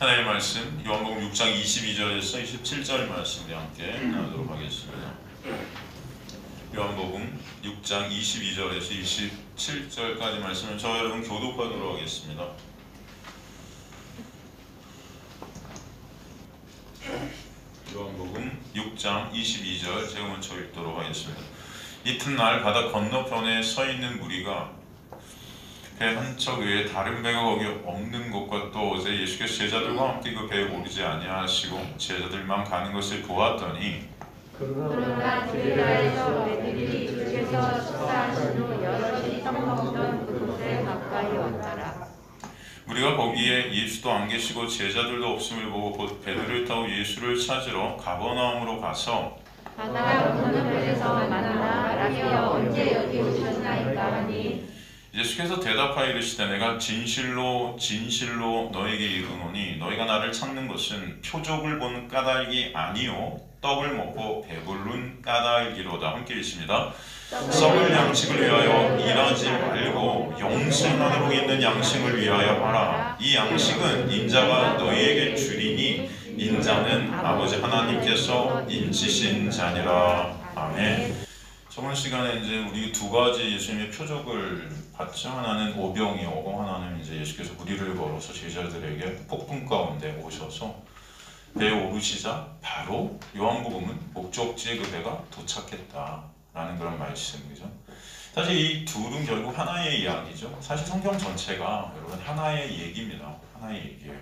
하나님의 말씀 요한복음 6장 22절에서 27절 말씀 함께 나누도록 하겠습니다. 요한복음 6장 22절에서 27절까지 말씀을 저와 여러분 교독하도록 하겠습니다. 요한복음 6장 22절 제가 먼저 읽도록 하겠습니다. 이튿날 바다 건너편에 서 있는 무리가 배 한 척 외에 다른 배가 거기 없는 것과 또 어제 예수께서 제자들과 함께 그 배에 오르지 아니하시고 제자들만 가는 것을 보았더니 그러나 갈릴리아에서 배들이 주께서 식사하신 후 여럿이 떡 먹던 그곳에 가까이 왔더라. 우리가 거기에 예수도 안 계시고 제자들도 없음을 보고 곧 배들을 타고 예수를 찾으러 가버나움으로 가서 바다 건너편에서 만나 라비여 언제 여기 오셨나이까 하니 예수께서 대답하여 이르시되 내가 진실로 진실로 너에게 이르노니 너희가 나를 찾는 것은 표적을 본 까닭이 아니요 떡을 먹고 배부른 까닭이로다. 함께 읽습니다. 썩을 양식을 위하여 일하지 말고 영생 안으로 있는 양식을 위하여 하라. 이 양식은 인자가 너희에게 주리니 인자는 아버지 하나님께서 인치신 자니라. 아멘. 저번 시간에 이제 우리 두 가지 예수님의 표적을 봤죠. 하나는 오병이오고 하나는 이제 예수께서 무리를 걸어서 제자들에게 폭풍 가운데 오셔서 배에 오르시자 바로 요한복음은 목적지에 그 배가 도착했다라는 그런 말씀이죠. 사실 이 둘은 결국 하나의 이야기죠. 사실 성경 전체가 여러분 하나의 얘기입니다. 하나의 얘기예요.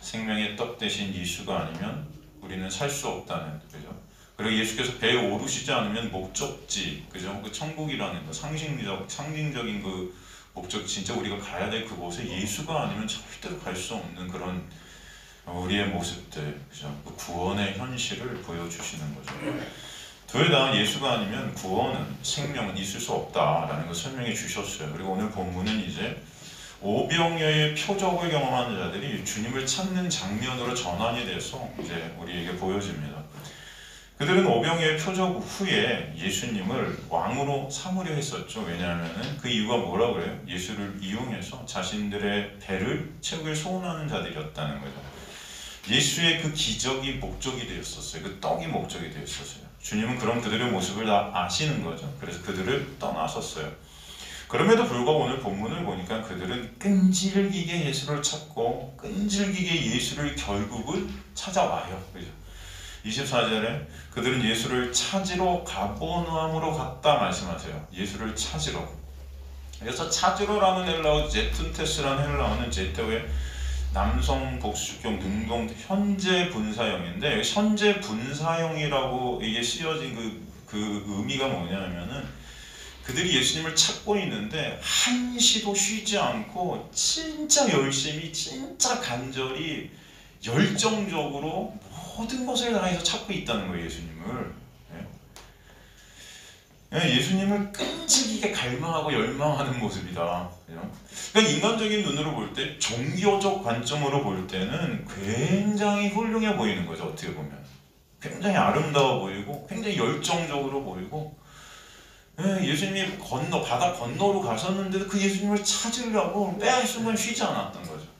생명의 떡 대신 예수가 아니면 우리는 살 수 없다는 거죠. 그리고 예수께서 배에 오르시지 않으면 목적지, 그죠? 그 천국이라는 거, 상징적인 그 목적, 진짜 우리가 가야 될 그곳에 예수가 아니면 절대로 갈 수 없는 그런 우리의 모습들, 그죠? 그 구원의 현실을 보여주시는 거죠. 둘 다 예수가 아니면 구원은, 생명은 있을 수 없다라는 걸 설명해 주셨어요. 그리고 오늘 본문은 이제 오병이어의 표적을 경험하는 자들이 주님을 찾는 장면으로 전환이 돼서 이제 우리에게 보여집니다. 그들은 오병이어의 표적 후에 예수님을 왕으로 삼으려 했었죠. 왜냐하면 그 이유가 뭐라고 그래요? 예수를 이용해서 자신들의 배를 채우길 소원하는 자들이었다는 거죠. 예수의 그 기적이 목적이 되었었어요. 그 떡이 목적이 되었었어요. 주님은 그런 그들의 모습을 다 아시는 거죠. 그래서 그들을 떠나셨어요. 그럼에도 불구하고 오늘 본문을 보니까 그들은 끈질기게 예수를 찾고 끈질기게 예수를 결국은 찾아와요. 그죠? 24절에 그들은 예수를 찾으러 가버나움으로 갔다 말씀하세요. 예수를 찾으러. 그래서 찾으러라는 헬라어 제툰테스라는 헬라어는 제테오의 남성 복수격 능동 현재 분사형인데 현재 분사형이라고 이게 쓰여진 그 의미가 뭐냐면은 그들이 예수님을 찾고 있는데 한시도 쉬지 않고 진짜 열심히 진짜 간절히 열정적으로 모든 것을 다해서 찾고 있다는 거예요. 예수님을. 예수님을 끈질기게 갈망하고 열망하는 모습이다. 그러니까 인간적인 눈으로 볼 때, 종교적 관점으로 볼 때는 굉장히 훌륭해 보이는 거죠. 어떻게 보면 굉장히 아름다워 보이고 굉장히 열정적으로 보이고 예수님이 바다 건너로 가셨는데도 그 예수님을 찾으려고 매 한순간 쉬지 않았던 거죠.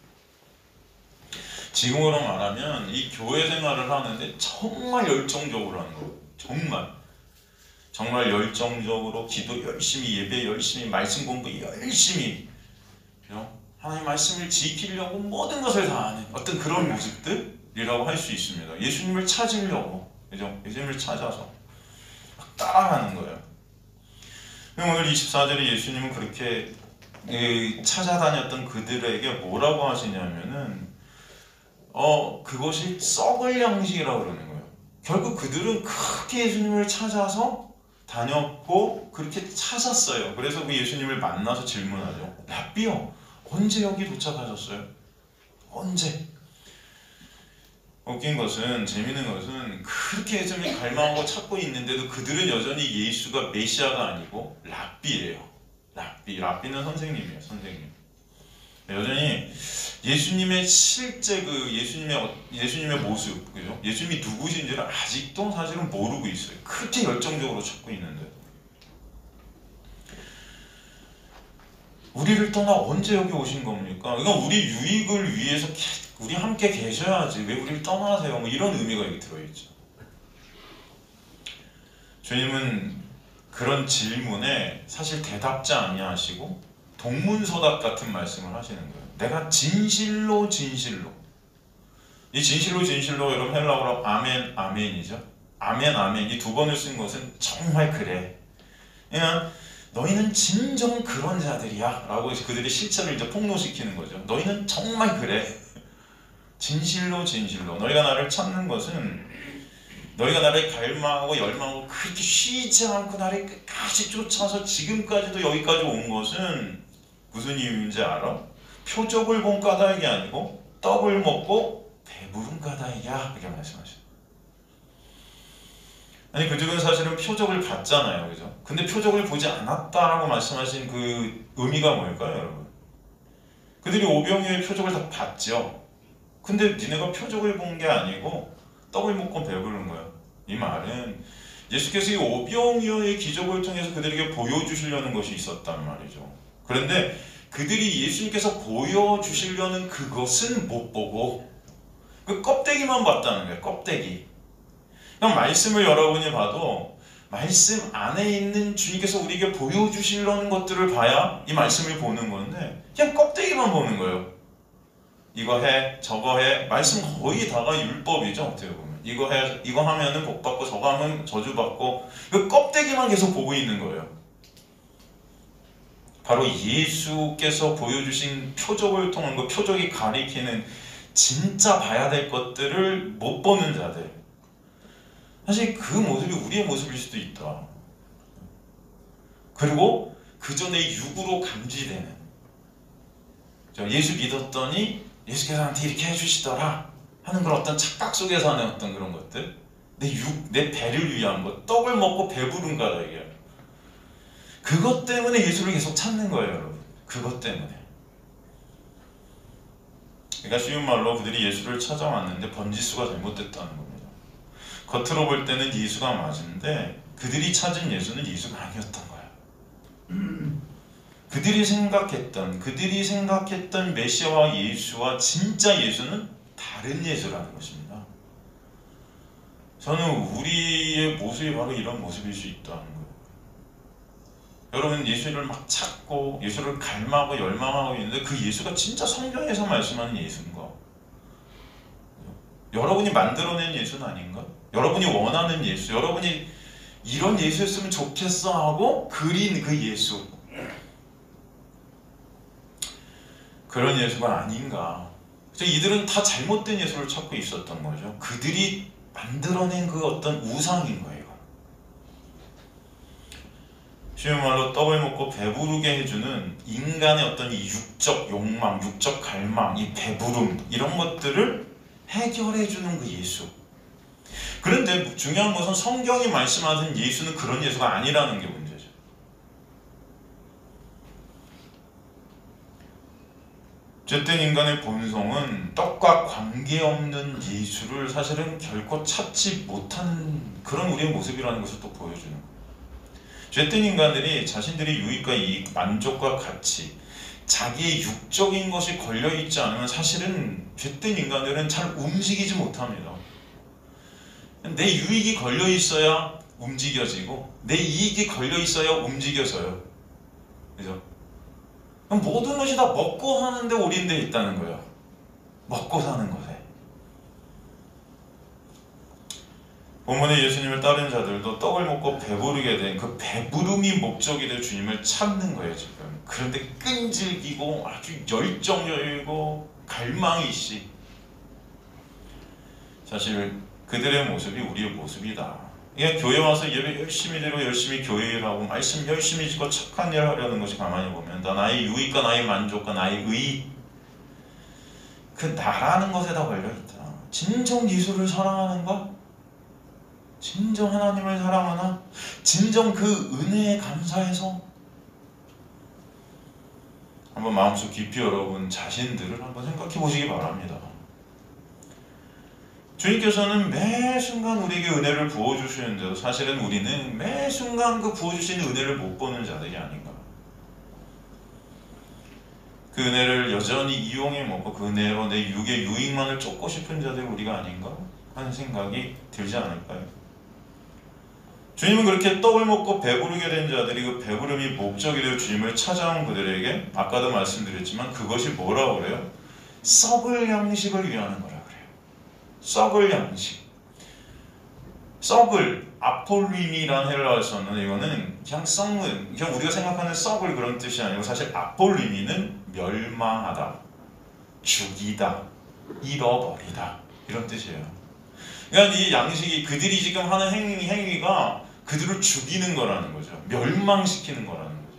지금으로 말하면 이 교회 생활을 하는데 정말 열정적으로 하는 거예요. 정말 열정적으로 기도 열심히, 예배 열심히, 말씀 공부 열심히, 하나님 말씀을 지키려고 모든 것을 다 하는 어떤 그런 모습들이라고 할 수 있습니다. 예수님을 찾으려고, 그죠? 예수님을 찾아서 막 따라가는 거예요. 오늘 24절에 예수님은 그렇게 찾아다녔던 그들에게 뭐라고 하시냐면은 그것이 썩을 양식이라고 그러는 거예요. 결국 그들은 그렇게 예수님을 찾아서 다녔고 그렇게 찾았어요. 그래서 그 예수님을 만나서 질문하죠. 라비요, 언제 여기 도착하셨어요? 언제? 웃긴 것은, 재밌는 것은 그렇게 예수님을 갈망하고 찾고 있는데도 그들은 여전히 예수가 메시아가 아니고 랍비예요. 랍비는 선생님이에요. 선생님. 여전히 예수님의 실제 예수님의 모습, 그죠? 예수님이 누구신지를 아직도 사실은 모르고 있어요. 그렇게 열정적으로 찾고 있는데 우리를 떠나 언제 여기 오신 겁니까? 그러니까 우리 유익을 위해서 우리 함께 계셔야지 왜 우리를 떠나세요? 뭐 이런 의미가 여기 들어있죠. 주님은 그런 질문에 사실 대답자 아니하시고 동문서답 같은 말씀을 하시는 거예요. 내가 진실로 진실로, 이 진실로 진실로 여러분 헬라어로 아멘 아멘이죠. 아멘 아멘 이 두 번을 쓴 것은 정말 그래, 그냥 너희는 진정 그런 자들이야 라고 그들이 실체를 이제 폭로시키는 거죠. 너희는 정말 그래, 진실로 진실로 너희가 나를 찾는 것은, 너희가 나를 갈망하고 열망하고 그렇게 쉬지 않고 나를 끝까지 쫓아서 지금까지도 여기까지 온 것은 무슨 이유인지 알아? 표적을 본 까닭이 아니고 떡을 먹고 배부른 까닭이야, 이렇게 말씀하셔요. 아니 그들은 사실은 표적을 봤잖아요, 그죠? 근데 표적을 보지 않았다라고 말씀하신 그 의미가 뭘까요, 여러분? 그들이 오병이어의 표적을 다 봤죠. 근데 니네가 표적을 본 게 아니고 떡을 먹고 배부른 거야. 이 말은 예수께서 이 오병이어의 기적을 통해서 그들에게 보여주시려는 것이 있었단 말이죠. 그런데 그들이 예수님께서 보여주시려는 그것은 못 보고 그 껍데기만 봤다는 거예요. 껍데기. 그럼 말씀을 여러분이 봐도 말씀 안에 있는 주님께서 우리에게 보여주시려는 것들을 봐야 이 말씀을 보는 건데 그냥 껍데기만 보는 거예요. 이거 해, 저거 해. 말씀 거의 다가 율법이죠, 어떻게 보면. 이거 해, 이거 하면은 복 받고 저거 하면 저주 받고, 그 껍데기만 계속 보고 있는 거예요. 바로 예수께서 보여주신 표적을 통한 그 표적이 가리키는 진짜 봐야 될 것들을 못 보는 자들. 사실 그 모습이 우리의 모습일 수도 있다. 그리고 그 전에 육으로 감지되는, 예수 믿었더니 예수께서 나한테 이렇게 해주시더라 하는 그런 어떤 착각 속에서 하는 어떤 그런 것들, 내 배를 위한 것, 떡을 먹고 배부른 까닭이야. 그것 때문에 예수를 계속 찾는 거예요, 여러분. 그것 때문에. 그러니까 쉬운 말로 그들이 예수를 찾아왔는데 번지수가 잘못됐다는 겁니다. 겉으로 볼 때는 예수가 맞은데 그들이 찾은 예수는 예수가 아니었던 거야. 그들이 생각했던 메시아와 예수와 진짜 예수는 다른 예수라는 것입니다. 저는 우리의 모습이 바로 이런 모습일 수 있다는 거예요. 여러분 예수를 막 찾고 예수를 갈망하고 열망하고 있는데 그 예수가 진짜 성경에서 말씀하는 예수인가? 여러분이 만들어낸 예수는 아닌가? 여러분이 원하는 예수, 여러분이 이런 예수였으면 좋겠어 하고 그린 그 예수, 그런 예수가 아닌가? 이들은 다 잘못된 예수를 찾고 있었던 거죠. 그들이 만들어낸 그 어떤 우상인 거예요. 쉬운 말로 떡을 먹고 배부르게 해주는 인간의 어떤 이 육적 욕망, 육적 갈망, 이 배부름 이런 것들을 해결해주는 그 예수. 그런데 중요한 것은 성경이 말씀하는 예수는 그런 예수가 아니라는 게 문제죠. 어쨌든 인간의 본성은 떡과 관계없는 예수를 사실은 결코 찾지 못하는 그런 우리의 모습이라는 것을 또 보여주는 거예요. 죄된 인간들이 자신들의 유익과 이익, 만족과 가치, 자기의 육적인 것이 걸려있지 않으면 사실은 죄된 인간들은 잘 움직이지 못합니다. 내 유익이 걸려있어야 움직여지고 내 이익이 걸려있어야 움직여져요. 그죠? 그럼 모든 것이 다 먹고 사는데 올인되어 있다는 거예요. 먹고 사는 것에. 본문에 예수님을 따른 자들도 떡을 먹고 배부르게 된 그 배부름이 목적이 될 주님을 찾는 거예요, 지금. 그런데 끈질기고 아주 열정적이고 갈망이시. 사실 그들의 모습이 우리의 모습이다. 그냥 교회 와서 예배 열심히 드리고 열심히 교회 일하고 말씀 열심히 짓고 착한 일 하려는 것이 가만히 보면 다 나의 유익과 나의 만족과 나의 의익, 그 나라는 것에 다 걸려있다. 진정 예수를 사랑하는가? 진정 하나님을 사랑하나? 진정 그 은혜에 감사해서? 한번 마음속 깊이 여러분 자신들을 한번 생각해 보시기 바랍니다. 주님께서는 매 순간 우리에게 은혜를 부어주시는데도 사실은 우리는 매 순간 그 부어주신 은혜를 못 보는 자들이 아닌가. 그 은혜를 여전히 이용해 먹고 그 은혜로 내 육의 유익만을 쫓고 싶은 자들이 우리가 아닌가 하는 생각이 들지 않을까요? 주님은 그렇게 떡을 먹고 배부르게 된 자들이 그 배부름이 목적이 되어 주님을 찾아온 그들에게 아까도 말씀드렸지만 그것이 뭐라고 그래요? 썩을 양식을 위하는 거라고 그래요. 썩을 양식. 썩을 아폴림이라는 헬라어를 썼는데 이거는 그냥 썩는, 그냥 우리가 생각하는 썩을 그런 뜻이 아니고 사실 아폴림이는 멸망하다, 죽이다, 잃어버리다 이런 뜻이에요. 그러니까 이 양식이 그들이 지금 하는 행위가 그들을 죽이는 거라는 거죠. 멸망시키는 거라는 거죠.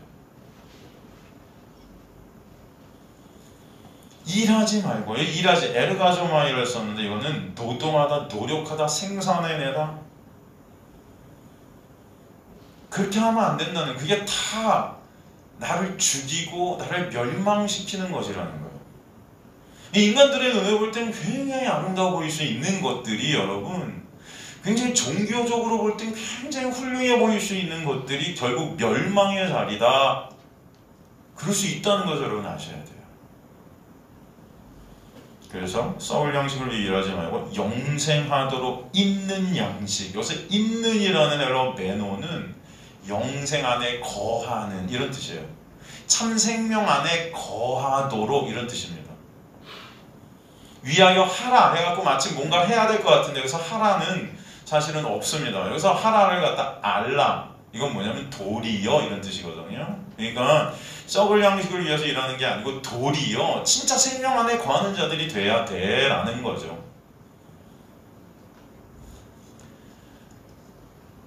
일하지 말고, 일하지, 에르가조마이를 썼는데 이거는 노동하다, 노력하다, 생산해내다. 그렇게 하면 안 된다는, 그게 다 나를 죽이고 나를 멸망시키는 것이라는 거예요. 이 인간들의 눈에 볼 때는 굉장히 아름다워 보일 수 있는 것들이 여러분, 굉장히 종교적으로 볼 땐 굉장히 훌륭해 보일 수 있는 것들이 결국 멸망의 자리다. 그럴 수 있다는 것을 여러분 아셔야 돼요. 그래서 썩을 양식을 위해 일하지 말고 영생하도록 있는 양식. 여기서 있는이라는 헬라어 메노는 영생 안에 거하는 이런 뜻이에요. 참 생명 안에 거하도록 이런 뜻입니다. 위하여 하라 해갖고 마치 뭔가 해야 될 것 같은데 여기서 하라는 사실은 없습니다. 여기서 하라를 갖다 알라, 이건 뭐냐면 도리어 이런 뜻이거든요. 그러니까 썩을 양식을 위해서 일하는 게 아니고 도리어 진짜 생명 안에 거하는 자들이 돼야 돼 라는 거죠.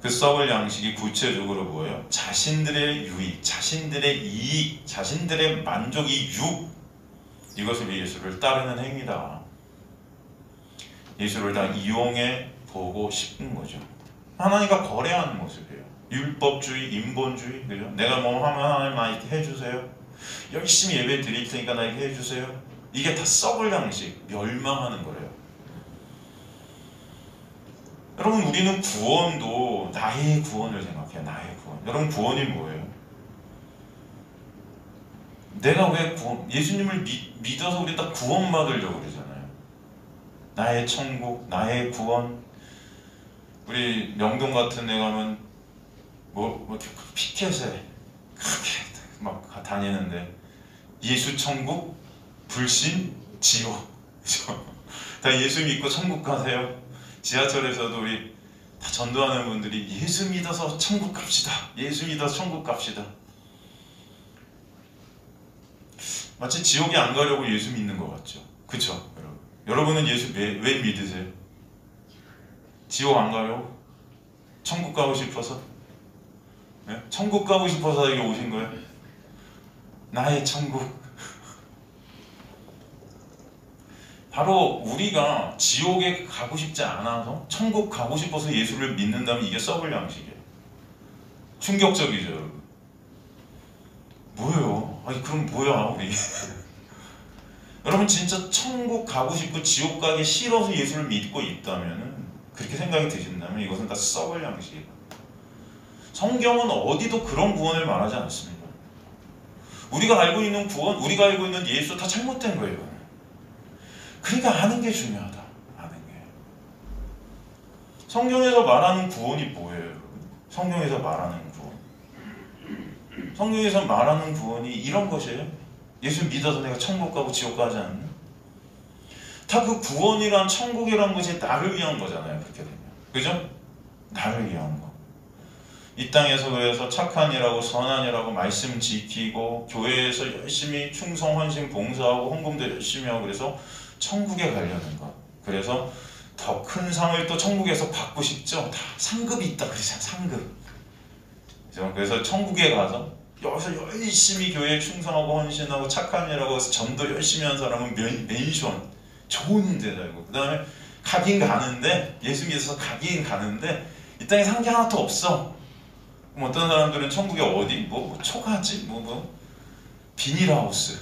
그 썩을 양식이 구체적으로 뭐예요? 자신들의 유익, 자신들의 이익, 자신들의 만족이 육, 이것을 위해 예수를 따르는 행위다. 예수를 다 이용해 보고 싶은 거죠. 하나님과 거래하는 모습이에요. 율법주의, 인본주의, 그죠? 내가 뭐 하면 하나님 나에게 해주세요. 열심히 예배 드릴 테니까 나에게 해주세요. 이게 다 썩을 양식, 멸망하는 거예요. 여러분, 우리는 구원도 나의 구원을 생각해요. 나의 구원. 여러분, 구원이 뭐예요? 내가 왜 예수님을 믿어서 우리 다 구원받으려고 그러잖아요. 나의 천국, 나의 구원. 우리 명동 같은 데 가면 뭐 피켓에 그렇게 막 다니는데 예수 천국, 불신, 지옥. 다 예수 믿고 천국 가세요. 지하철에서도 우리 다 전도하는 분들이 예수 믿어서 천국 갑시다. 예수 믿어서 천국 갑시다. 마치 지옥에 안 가려고 예수 믿는 것 같죠. 그쵸? 여러분. 여러분은 예수 왜 믿으세요? 지옥 안 가려고? 천국 가고 싶어서? 네? 천국 가고 싶어서 여기 오신 거예요? 나의 천국. 바로 우리가 지옥에 가고 싶지 않아서 천국 가고 싶어서 예수를 믿는다면 이게 썩을 양식이에요. 충격적이죠, 여러분. 뭐예요? 아니 그럼 뭐야 우리? 여러분 진짜 천국 가고 싶고 지옥 가기 싫어서 예수를 믿고 있다면은, 그렇게 생각이 드신다면 이것은 다 썩을 양식이에요. 성경은 어디도 그런 구원을 말하지 않습니다. 우리가 알고 있는 구원, 우리가 알고 있는 예수 다 잘못된 거예요. 그러니까 아는 게 중요하다. 아는 게. 성경에서 말하는 구원이 뭐예요, 여러분? 성경에서 말하는 구원. 성경에서 말하는 구원이 이런 것이에요. 예수 믿어서 내가 천국 가고 지옥 가지 않는. 다 그 구원이란 천국이란 것이 나를 위한 거잖아요. 그렇게 되면. 그죠? 나를 위한 거. 이 땅에서 그래서 착한 일하고 선한 일하고 말씀 지키고 교회에서 열심히 충성 헌신 봉사하고 헌금도 열심히 하고 그래서 천국에 가려는 것. 그래서 더 큰 상을 또 천국에서 받고 싶죠. 다 상급이 있다 그러잖아요. 상급. 그죠? 그래서 천국에 가서 여기서 열심히 교회에 충성하고 헌신하고 착한 일하고 전도 열심히 한 사람은 맨션, 좋은 데 살고, 그 다음에 가긴 가는데, 예수 믿어서 가긴 가는데 이 땅에 산 게 하나도 없어. 그럼 어떤 사람들은 천국에 어디? 뭐 초가집? 비닐하우스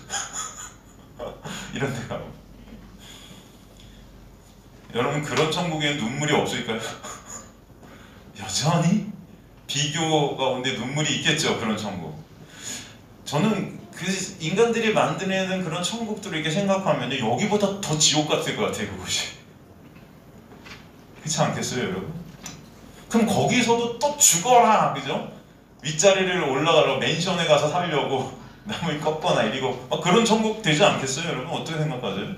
이런 데 가고. 여러분 그런 천국에는 눈물이 없을까요? 여전히 비교 가운데 눈물이 있겠죠. 그런 천국. 저는 그 인간들이 만들어내는 그런 천국들을 이렇게 생각하면 여기보다 더 지옥 같을 것 같아요, 그것이. 그렇지 않겠어요, 여러분? 그럼 거기서도 또 죽어라, 그죠? 윗자리를 올라가려고 맨션에 가서 살려고 남을 꺾거나 이리고 그런 천국 되지 않겠어요, 여러분? 어떻게 생각하세요?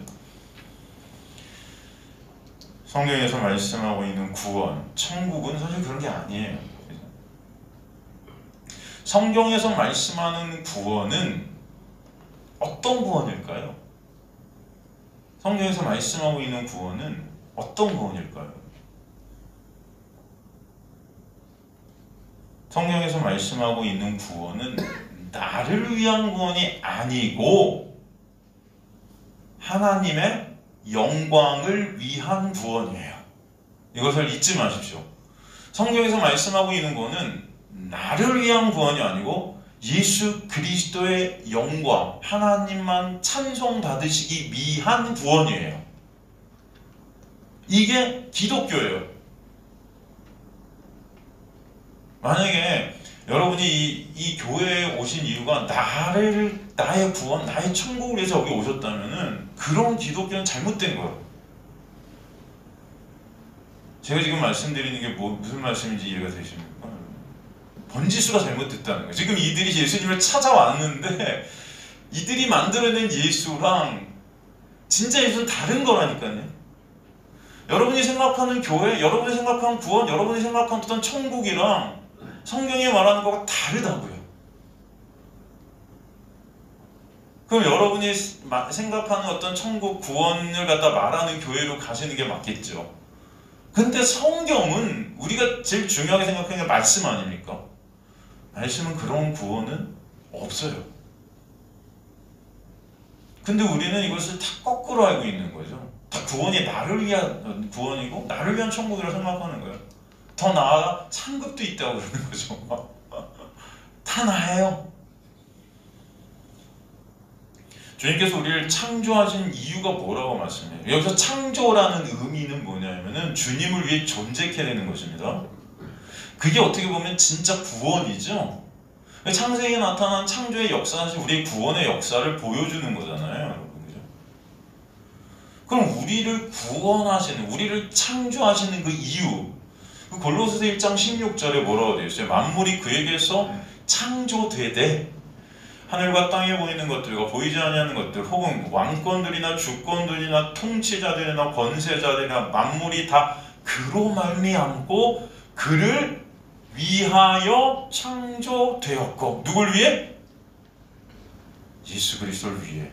성경에서 말씀하고 있는 구원, 천국은 사실 그런 게 아니에요. 성경에서 말씀하는 구원은 어떤 구원일까요? 성경에서 말씀하고 있는 구원은 어떤 구원일까요? 성경에서 말씀하고 있는 구원은 나를 위한 구원이 아니고 하나님의 영광을 위한 구원이에요. 이것을 잊지 마십시오. 성경에서 말씀하고 있는 구원은 나를 위한 구원이 아니고 예수 그리스도의 영광, 하나님만 찬송받으시기 위한 구원이에요. 이게 기독교예요. 만약에 여러분이 이 교회에 오신 이유가 나의 구원, 나의 천국을 위해서 여기 오셨다면은 그런 기독교는 잘못된 거예요. 제가 지금 말씀드리는 게 무슨 말씀인지 이해가 되십니까? 번지수가 잘못됐다는 거예요. 지금 이들이 예수님을 찾아왔는데 이들이 만들어낸 예수랑 진짜 예수는 다른 거라니까요. 여러분이 생각하는 교회, 여러분이 생각하는 구원, 여러분이 생각하는 어떤 천국이랑 성경이 말하는 거가 다르다고요. 그럼 여러분이 생각하는 어떤 천국 구원을 갖다 말하는 교회로 가시는 게 맞겠죠. 근데 성경은 우리가 제일 중요하게 생각하는 게 말씀 아닙니까? 말씀은 그런 구원은 없어요. 근데 우리는 이것을 다 거꾸로 알고 있는 거죠. 다 구원이 나를 위한 구원이고 나를 위한 천국이라고 생각하는 거예요. 더 나아가 상급도 있다고 그러는 거죠. 다 나예요. 주님께서 우리를 창조하신 이유가 뭐라고 말씀해요? 여기서 창조라는 의미는 뭐냐면은 주님을 위해 존재케 되는 것입니다. 그게 어떻게 보면 진짜 구원이죠. 창세기에 나타난 창조의 역사는 우리의 구원의 역사를 보여주는 거잖아요, 여러분. 그죠? 그럼 우리를 구원하시는, 우리를 창조하시는 그 이유, 그 골로새서 1장 16절에 뭐라고 되어 있어요? 만물이 그에게서 창조되되 하늘과 땅에 보이는 것들과 보이지 아니하는 것들, 혹은 왕권들이나 주권들이나 통치자들이나 권세자들이나 만물이 다 그로 말미암고 그를 위하여 창조되었고, 누굴 위해? 예수 그리스도를 위해.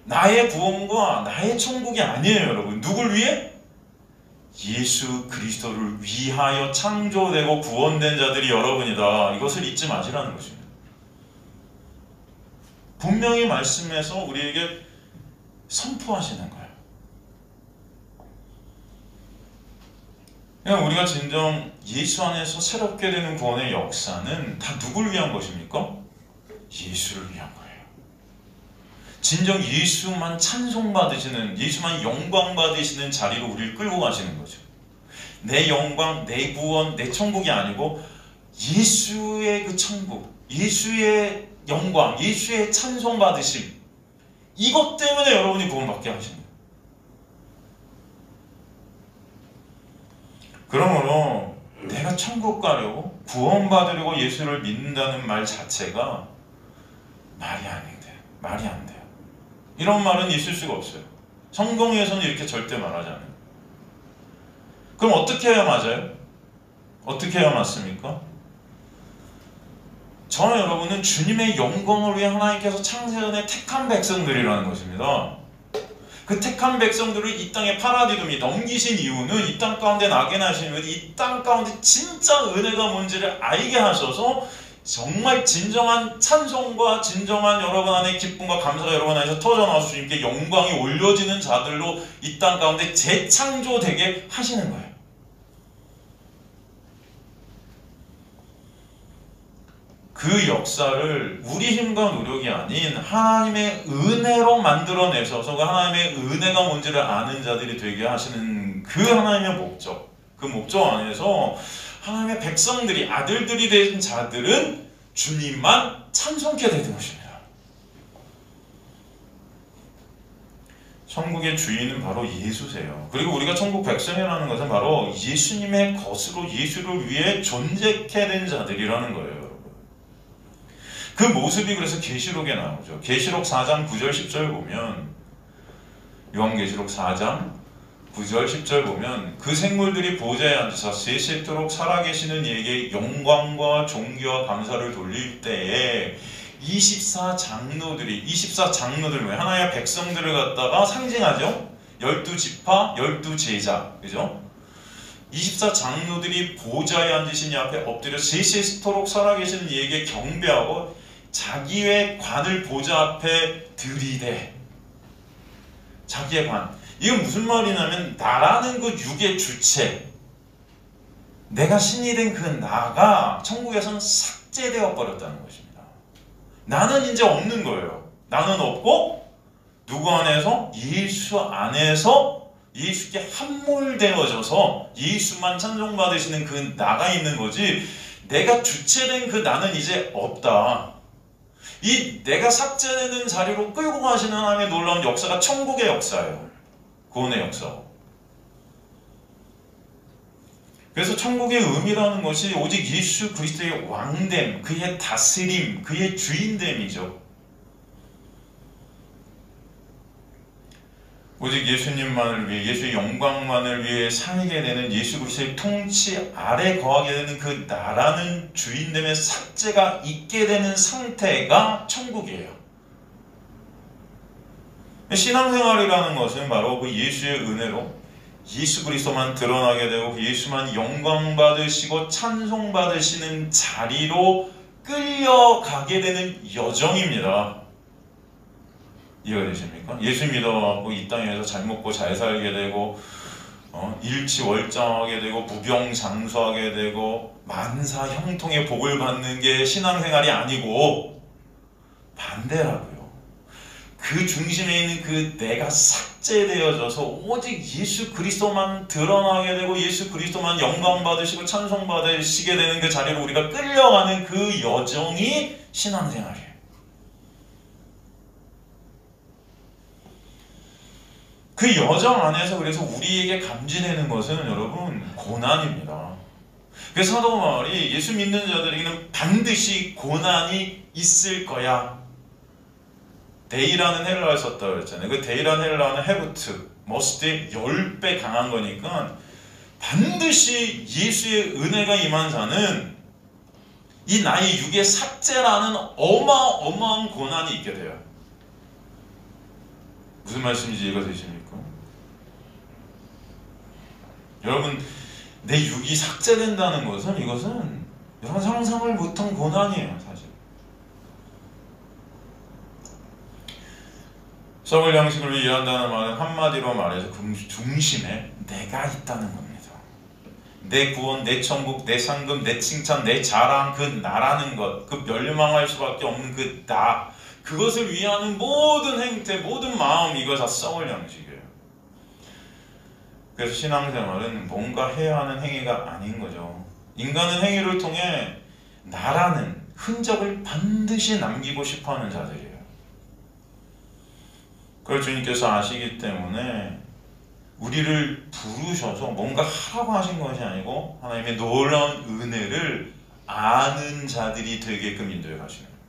나의 구원과 나의 천국이 아니에요, 여러분. 누굴 위해? 예수 그리스도를 위하여 창조되고 구원된 자들이 여러분이다. 이것을 잊지 마시라는 것입니다. 분명히 말씀에서 우리에게 선포하시는 거예요. 그냥 우리가 진정 예수 안에서 새롭게 되는 구원의 역사는 다 누굴 위한 것입니까? 예수를 위한 거예요. 진정 예수만 찬송받으시는, 예수만 영광받으시는 자리로 우리를 끌고 가시는 거죠. 내 영광, 내 구원, 내 천국이 아니고 예수의 그 천국, 예수의 영광, 예수의 찬송받으심, 이것 때문에 여러분이 구원받게 하시는 거예요. 그러므로 내가 천국 가려고 구원받으려고 예수를 믿는다는 말 자체가 말이 아닌데, 말이 안 돼요. 이런 말은 있을 수가 없어요. 성경에서는 이렇게 절대 말하지 않아요. 그럼 어떻게 해야 맞아요? 어떻게 해야 맞습니까? 저는 여러분은 주님의 영광을 위해 하나님께서 창세전에 택한 백성들이라는 것입니다. 그 택한 백성들을 이 땅의 파라디움이 넘기신 이유는, 이 땅 가운데 나게 하신 이유는 이 땅 가운데 진짜 은혜가 뭔지를 알게 하셔서 정말 진정한 찬송과 진정한 여러분 안에 기쁨과 감사가 여러분 안에서 터져나와서 주님께 영광이 올려지는 자들로 이 땅 가운데 재창조되게 하시는 거예요. 그 역사를 우리 힘과 노력이 아닌 하나님의 은혜로 만들어내셔서 그 하나님의 은혜가 뭔지를 아는 자들이 되게 하시는 그 하나님의 목적, 그 목적 안에서 하나님의 백성들이, 아들들이 된 자들은 주님만 찬송케 되는 것입니다. 천국의 주인은 바로 예수세요. 그리고 우리가 천국 백성이라는 것은 바로 예수님의 것으로 예수를 위해 존재케 된 자들이라는 거예요, 여러분. 그 모습이 그래서 계시록에 나오죠. 계시록 4장 9절 10절 보면, 요한계시록 4장 9절 10절 보면 그 생물들이 보좌에 앉아서 세세토록 살아계시는 이에게 영광과 존귀와 감사를 돌릴 때에 24장로들 왜 하나의 백성들을 갖다가 상징하죠? 12지파, 12제자, 그죠? 24장로들이 보좌에 앉으신 이 앞에 엎드려 세세토록 살아계시는 이에게 경배하고 자기의 관을 보좌 앞에 들이대. 자기의 관. 이건 무슨 말이냐면 나라는 그 육의 주체, 내가 신이 된 그 나가 천국에서는 삭제되어 버렸다는 것입니다. 나는 이제 없는 거예요. 나는 없고 누구 안에서? 예수 안에서 예수께 함몰되어져서 예수만 찬송받으시는 그 나가 있는 거지, 내가 주체된 그 나는 이제 없다. 이 내가 삭제되는 자리로 끌고 가시는 하나님의 놀라운 역사가 천국의 역사예요. 구원의 역사. 그래서 천국의 의미라는 것이 오직 예수 그리스도의 왕됨, 그의 다스림, 그의 주인됨이죠. 오직 예수님만을 위해, 예수의 영광만을 위해 살게 되는 예수 그리스도의 통치 아래 거하게 되는 그 나라는 주인됨의 삭제가 있게 되는 상태가 천국이에요. 신앙생활이라는 것은 바로 그 예수의 은혜로 예수 그리스도만 드러나게 되고 예수만 영광 받으시고 찬송 받으시는 자리로 끌려가게 되는 여정입니다. 이해가 되십니까? 예수 믿어갖고 이 땅에서 잘 먹고 잘 살게 되고 일치월장하게 되고 무병장수하게 되고 만사 형통의 복을 받는 게 신앙생활이 아니고 반대라고요. 그 중심에 있는 그 내가 삭제되어져서 오직 예수 그리스도만 드러나게 되고 예수 그리스도만 영광 받으시고 찬송 받으시게 되는 그 자리로 우리가 끌려가는 그 여정이 신앙생활이에요. 그 여정 안에서 그래서 우리에게 감지되는 것은 여러분 고난입니다. 그래서 사도 바울이 예수 믿는 자들에게는 반드시 고난이 있을 거야. 데이라는 헬라어를 썼다고 그랬잖아요. 그 데이라는 헬라어는 헤부트, 머스트의 10배 강한 거니까 반드시 예수의 은혜가 임한 자는 이 나의 육의 삭제라는 어마어마한 고난이 있게 돼요. 무슨 말씀인지 이해가 되십니까? 여러분, 내 육이 삭제된다는 것은 이것은 여러분 상상을 못한 고난이에요, 사실. 썩을 양식을 이해한다는 말은 한마디로 말해서 중심에 내가 있다는 겁니다. 내 구원, 내 천국, 내 상급, 내 칭찬, 내 자랑, 그 나라는 것, 그 멸망할 수밖에 없는 그 나, 그것을 위하는 모든 행태, 모든 마음, 이거 다 썩을 양식이에요. 그래서 신앙생활은 뭔가 해야 하는 행위가 아닌 거죠. 인간은 행위를 통해 나라는 흔적을 반드시 남기고 싶어하는 자들이에요. 그걸 주님께서 아시기 때문에 우리를 부르셔서 뭔가 하라고 하신 것이 아니고 하나님의 놀라운 은혜를 아는 자들이 되게끔 인도해 가시는 거예요.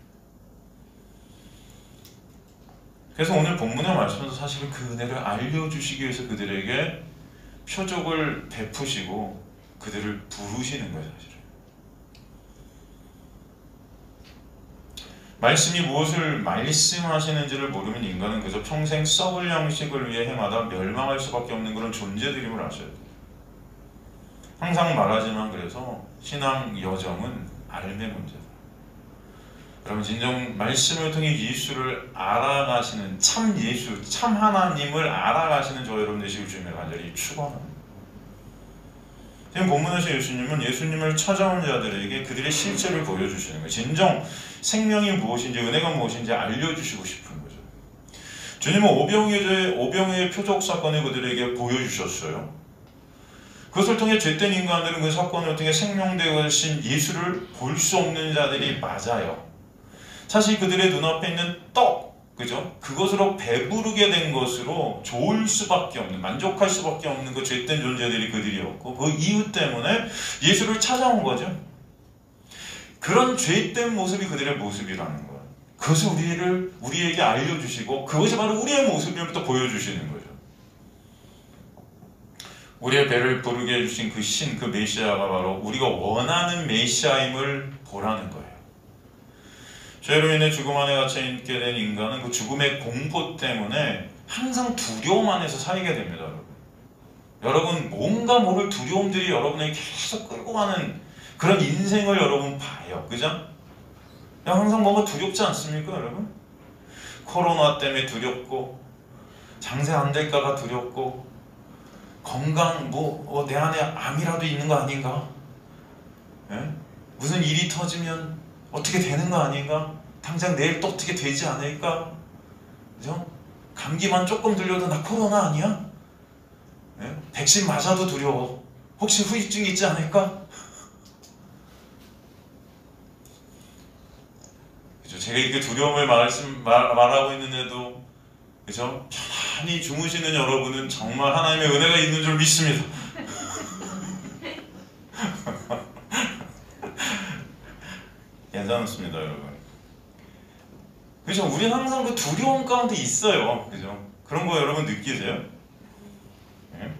그래서 오늘 본문의 말씀에서 사실은 그 은혜를 알려주시기 위해서 그들에게 표적을 베푸시고 그들을 부르시는 거예요, 사실은. 말씀이 무엇을 말씀하시는지를 모르면 인간은 그저 평생 썩을 양식을 위해 행하다 멸망할 수밖에 없는 그런 존재들임을 아셔야 돼요. 항상 말하지만 그래서 신앙 여정은 알매 문제다. 여러분 진정 말씀을 통해 예수를 알아가시는 참 예수, 참 하나님을 알아가시는 저 여러분 되시길 주님의 간절히 축원합니다. 지금 본문에서 예수님을 찾아온 자들에게 그들의 실체를 보여주시는 거예요. 진정 생명이 무엇인지, 은혜가 무엇인지 알려주시고 싶은 거죠. 주님은 오병이어의 표적 사건을 그들에게 보여주셨어요. 그것을 통해 죄된 인간들은 그 사건을 통해 생명되신 예수를 볼 수 없는 자들이 맞아요. 사실 그들의 눈앞에 있는 떡, 그죠? 그것으로 배부르게 된 것으로 좋을 수밖에 없는, 만족할 수밖에 없는 그 죄된 존재들이 그들이었고, 그 이유 때문에 예수를 찾아온 거죠. 그런 죄된 모습이 그들의 모습이라는 거예요. 그것을 우리에게 알려주시고, 그것이 바로 우리의 모습임을 또 보여주시는 거죠. 우리의 배를 부르게 해주신 그 신, 그 메시아가 바로 우리가 원하는 메시아임을 보라는 거예요. 죄로 인해 죽음 안에 갇혀있게 된 인간은 그 죽음의 공포 때문에 항상 두려움 안에서 살게 됩니다. 여러분 뭔가 모를 두려움들이 여러분에게 계속 끌고 가는 그런 인생을 여러분 봐요. 그죠? 항상 뭔가 두렵지 않습니까 여러분? 코로나 때문에 두렵고, 장세 안 될까가 두렵고, 건강 내 안에 암이라도 있는 거 아닌가? 예? 무슨 일이 터지면 어떻게 되는 거 아닌가? 당장 내일 또 어떻게 되지 않을까? 그죠? 감기만 조금 들려도 나 코로나 아니야? 예? 백신 맞아도 두려워. 혹시 후유증이 있지 않을까? 그죠? 제가 이렇게 두려움을 말하고 있는데도, 그죠? 편안히 주무시는 여러분은 정말 하나님의 은혜가 있는 줄 믿습니다. 괜찮습니다, 여러분. 그죠? 우리는 항상 그 두려움 가운데 있어요. 그죠? 그런 거 여러분 느끼세요? 네?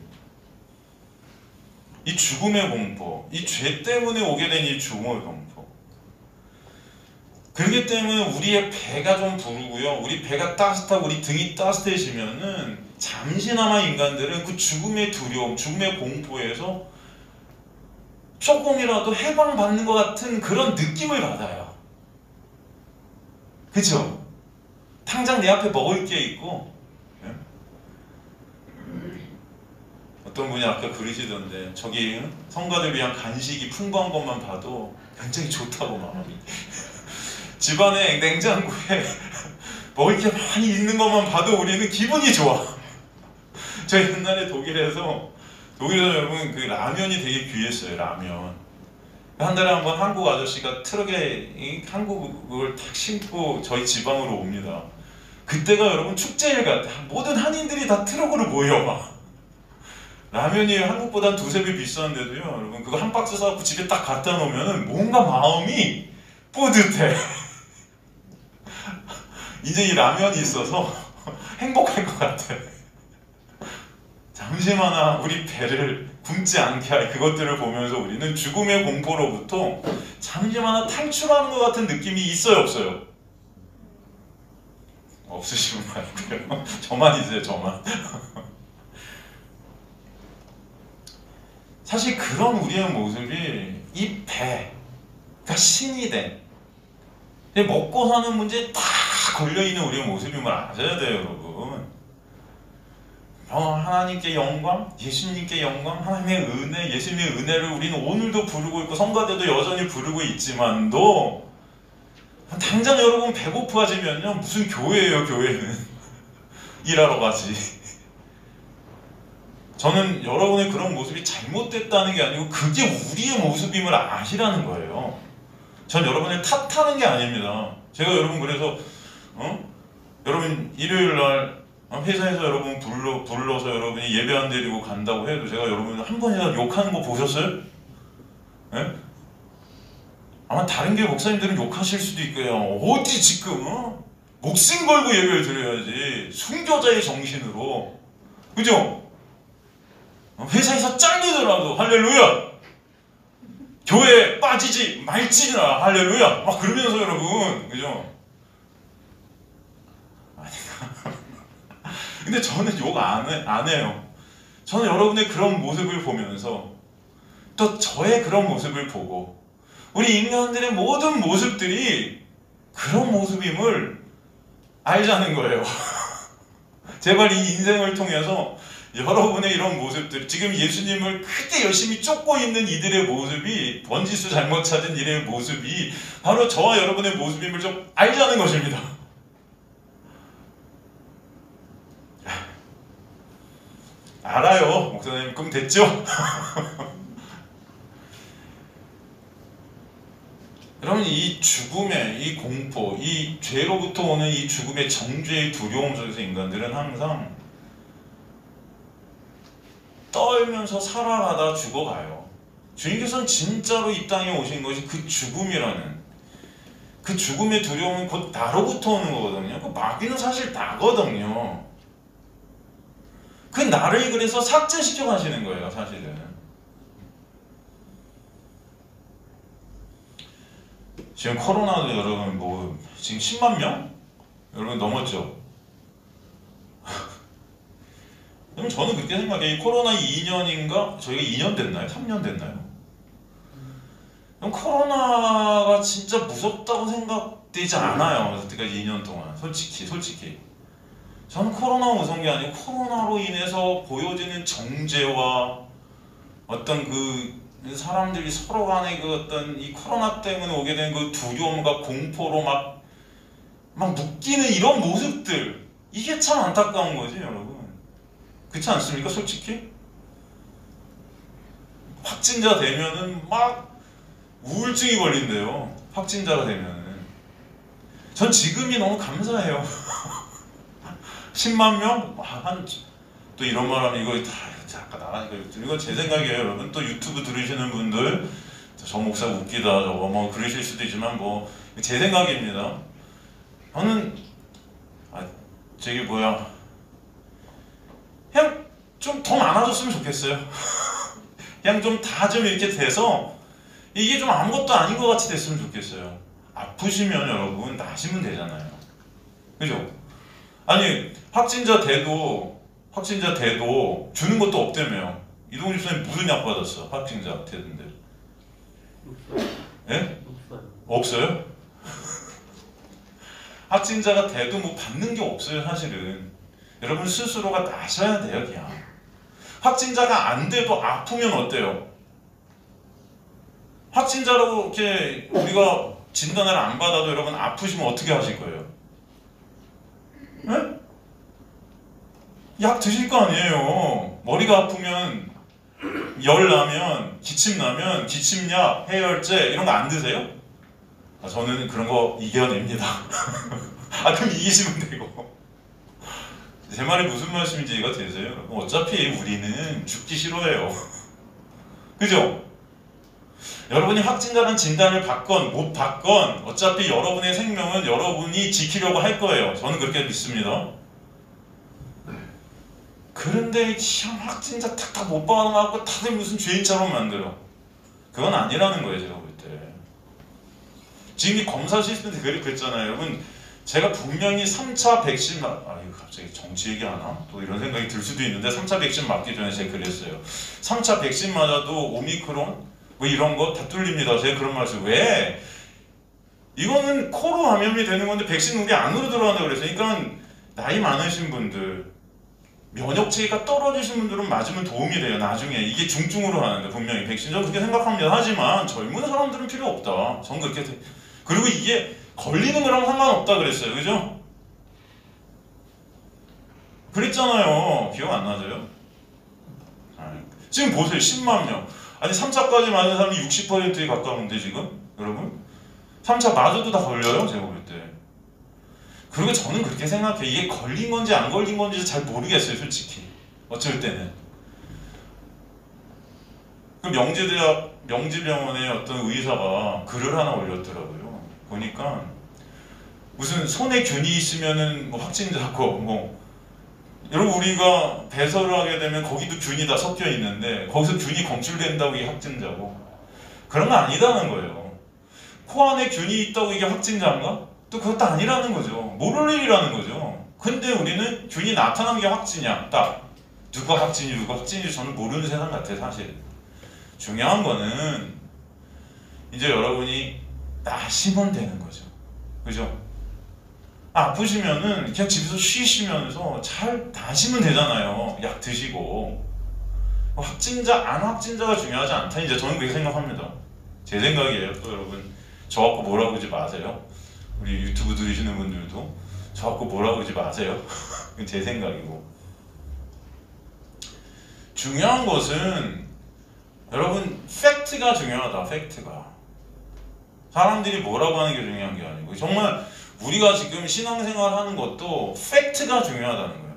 이 죽음의 공포, 이 죄 때문에 오게 된 이 죽음의 공포. 그렇기 때문에 우리의 배가 좀 부르고요. 우리 배가 따뜻하고 우리 등이 따뜻해지면은 잠시나마 인간들은 그 죽음의 두려움, 죽음의 공포에서 조금이라도 해방받는 것 같은 그런 느낌을 받아요. 그죠? 당장 내 앞에 먹을 게 있고, 예? 어떤 분이 아까 그러시던데, 저기 성가들 위한 간식이 풍부한 것만 봐도 굉장히 좋다고 마음이. 집안에 냉장고에 먹을 게 많이 있는 것만 봐도 우리는 기분이 좋아. 저 옛날에 독일에서 여러분 그 라면이 되게 귀했어요. 라면 한 달에 한 번 한국 아저씨가 트럭에 한국을 탁 싣고 저희 지방으로 옵니다. 그때가 여러분 축제일 같아. 모든 한인들이 다 트럭으로 모여와. 라면이 한국보다 두세 배 비싼데도요 여러분 그거 한 박스 사갖고 집에 딱 갖다 놓으면은 뭔가 마음이 뿌듯해. 이제 이 라면이 있어서 행복할 것 같아. 잠시마나 우리 배를 굶지 않게 할 그것들을 보면서 우리는 죽음의 공포로부터 잠시마나 탈출하는 것 같은 느낌이 있어요, 없어요? 없으시면 말고요. 저만이세요, 저만. 사실 그런 우리의 모습이 이 배가 신이 된 먹고 사는 문제에 딱 걸려있는 우리의 모습임을 아셔야 돼요, 여러분. 하나님께 영광, 예수님께 영광, 하나님의 은혜, 예수님의 은혜를 우리는 오늘도 부르고 있고 성가대도 여전히 부르고 있지만도 당장 여러분 배고파지면요 무슨 교회예요, 교회는. 일하러 가지. 저는 여러분의 그런 모습이 잘못됐다는 게 아니고 그게 우리의 모습임을 아시라는 거예요. 전 여러분을 탓하는 게 아닙니다. 제가 여러분 그래서 여러분 일요일날 회사에서 여러분 불러서 여러분이 예배 안 드리고 간다고 해도 제가 여러분 한 번이라도 욕하는 거 보셨어요? 네? 아마 다른 교회 목사님들은 욕하실 수도 있고요. 어디 지금 목숨 걸고 예배를 드려야지 순교자의 정신으로. 그죠? 회사에서 잘리더라도 할렐루야! 교회에 빠지지 말지나 할렐루야! 막 그러면서 여러분, 그죠? 근데 저는 욕 안 해요. 저는 여러분의 그런 모습을 보면서 또 저의 그런 모습을 보고 우리 인간들의 모든 모습들이 그런 모습임을 알자는 거예요. 제발 이 인생을 통해서 여러분의 이런 모습들, 지금 예수님을 크게 열심히 쫓고 있는 이들의 모습이, 번지수 잘못 찾은 이들의 모습이 바로 저와 여러분의 모습임을 좀 알자는 것입니다. 알아요, 목사님. 그럼 됐죠? 여러분 이 죽음의 이 공포, 이 죄로부터 오는 이 죽음의 정죄의 두려움 속에서 인간들은 항상 떨면서 살아가다 죽어가요. 주님께서는 진짜로 이 땅에 오신 것이 그 죽음이라는, 그 죽음의 두려움은 곧 나로부터 오는 거거든요. 그 마귀는 사실 나거든요. 그 나를 그래서 삭제시켜 가시는 거예요, 사실은. 지금 코로나도 여러분 뭐 지금 10만 명? 여러분 넘었죠? 그럼 저는 그렇게 생각해요. 이 코로나 2년인가? 저희가 2년 됐나요? 3년 됐나요? 그럼 코로나가 진짜 무섭다고 생각되지 않아요. 여태까지 2년 동안. 솔직히. 저는 코로나가 무서운 게 아니고 코로나로 인해서 보여지는 정죄와 어떤 그 사람들이 서로 간의 그 어떤 이 코로나 때문에 오게 된 그 두려움과 공포로 막 묶이는 이런 모습들, 이게 참 안타까운 거지, 여러분. 그렇지 않습니까? 솔직히 확진자 되면은 막 우울증이 걸린대요. 확진자가 되면은. 전 지금이 너무 감사해요. 10만 명? 또 이런 말 하면 이거 다 잠깐 나가니까 이거 제 생각이에요, 여러분. 또 유튜브 들으시는 분들 저 목사 웃기다 저거 뭐 그러실 수도 있지만 뭐 제 생각입니다. 저는 저기 뭐야, 그냥 좀 더 많아졌으면 좋겠어요. 그냥 좀 다 좀 이렇게 돼서 이게 좀 아무것도 아닌 것 같이 됐으면 좋겠어요. 아프시면 여러분 나시면 되잖아요. 그죠? 아니 확진자 돼도 주는 것도 없다며요. 이동훈 집사님 무슨 약 받았어? 확진자 되던데. 예? 없어요? 확진자가 돼도 뭐 받는 게 없어요, 사실은. 여러분 스스로가 나셔야 돼요, 그냥. 확진자가 안 돼도 아프면 어때요? 확진자라고 이렇게 우리가 진단을 안 받아도 여러분 아프시면 어떻게 하실 거예요? 네? 약 드실 거 아니에요. 머리가 아프면, 열 나면, 기침 나면 기침약, 해열제 이런 거 안 드세요? 저는 그런 거 이겨냅니다. 그럼 이기시면 되고. 제 말이 무슨 말씀인지 이해가 되세요? 어차피 우리는 죽기 싫어해요. 그죠? 여러분이 확진자라는 진단을 받건 못 받건 어차피 여러분의 생명은 여러분이 지키려고 할 거예요. 저는 그렇게 믿습니다. 그런데 확진자 탁탁 못 받아갖고 다들 무슨 죄인처럼 만들어. 그건 아니라는 거예요, 제가 볼 때. 지금 이 검사 시스템도 그랬잖아요. 여러분, 제가 분명히 3차 백신 이거 갑자기 정치 얘기하나? 또 이런 생각이 들 수도 있는데 3차 백신 맞기 전에 제가 그랬어요. 3차 백신 맞아도 오미크론 뭐 이런 거 다 뚫립니다. 제가 그런 말씀. 왜? 이거는 코로 감염이 되는 건데 백신 우리 안으로 들어간다고 그랬어요. 그러니까 나이 많으신 분들, 면역체계가 떨어지신 분들은 맞으면 도움이 돼요. 나중에 이게 중증으로 가는데 분명히 백신, 저는 그렇게 생각합니다. 하지만 젊은 사람들은 필요 없다. 전 그렇게 그리고 이게 걸리는 거랑 상관없다 그랬어요. 그죠? 그랬잖아요. 기억 안 나세요? 지금 보세요. 10만 명. 아니 3차까지 맞은 사람이 60%에 가까운데 지금? 여러분? 3차 맞아도 다 걸려요? 제가 볼 때. 그리고 저는 그렇게 생각해요. 이게 걸린 건지 안 걸린 건지 잘 모르겠어요, 솔직히. 어쩔 때는. 그 명지병원의 어떤 의사가 글을 하나 올렸더라고요. 보니까 무슨 손에 균이 있으면은 뭐 확진자고 여러분 우리가 배설을 하게 되면 거기도 균이 다 섞여 있는데 거기서 균이 검출된다고 이게 확진자고, 그런 거 아니다는 거예요. 코 안에 균이 있다고 이게 확진자인가? 또 그것도 아니라는 거죠. 모를 일이라는 거죠. 근데 우리는 균이 나타난 게 확진이야. 딱 누가 확진인지 저는 모르는 세상 같아요, 사실. 중요한 거는 이제 여러분이 나시면 되는 거죠. 그죠? 아프시면은 그냥 집에서 쉬시면서 잘 나시면 되잖아요. 약 드시고. 확진자 안 확진자가 중요하지 않다, 이제 저는 그렇게 생각합니다. 제 생각이에요. 또 여러분 저 갖고 뭐라고 그러지 마세요. 우리 유튜브 들으시는 분들도 저 갖고 뭐라고 그러지 마세요. 그건 제 생각이고. 중요한 것은 여러분 팩트가 중요하다. 팩트가. 사람들이 뭐라고 하는 게 중요한 게 아니고 정말 우리가 지금 신앙생활 하는 것도 팩트가 중요하다는 거예요.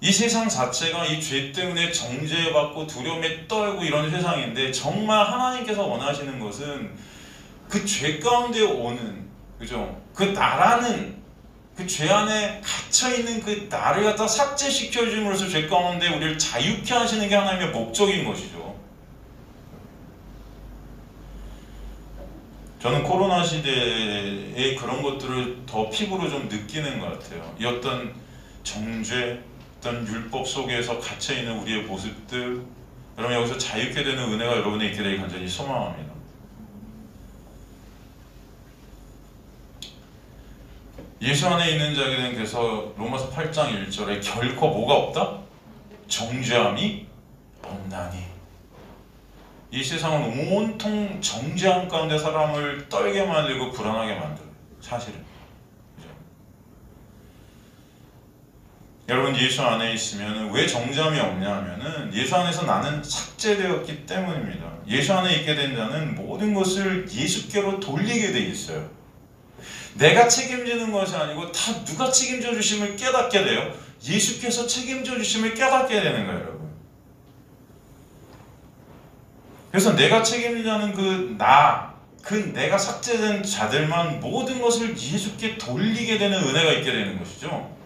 이 세상 자체가 이 죄 때문에 정죄받고 두려움에 떨고 이런 세상인데 정말 하나님께서 원하시는 것은 그 죄 가운데 오는 그죠? 그 나라는 그 죄 안에 갇혀있는 그 나를 갖다 삭제시켜 줌으로써 죄 가운데 우리를 자유케 하시는 게 하나님의 목적인 것이죠. 저는 코로나 시대에 그런 것들을 더 피부로 좀 느끼는 것 같아요. 이 어떤 정죄, 어떤 율법 속에서 갇혀있는 우리의 모습들, 여러분 여기서 자유케 되는 은혜가 여러분에 있게 되길 간절히 소망합니다. 예수 안에 있는 자에게는 그래서 로마서 8장 1절에 결코 뭐가 없다? 정죄함이 없나니. 이 세상은 온통 정죄함 가운데 사람을 떨게 만들고 불안하게 만들어요. 사실은. 그죠? 여러분 예수 안에 있으면 왜 정죄함이 없냐면은 예수 안에서 나는 삭제되었기 때문입니다. 예수 안에 있게 된 자는 모든 것을 예수께로 돌리게 돼 있어요. 내가 책임지는 것이 아니고 다 누가 책임져 주심을 깨닫게 돼요. 예수께서 책임져 주심을 깨닫게 되는 거예요, 여러분. 그래서 내가 책임지자는 내가 삭제된 자들만 모든 것을 예수께 돌리게 되는 은혜가 있게 되는 것이죠.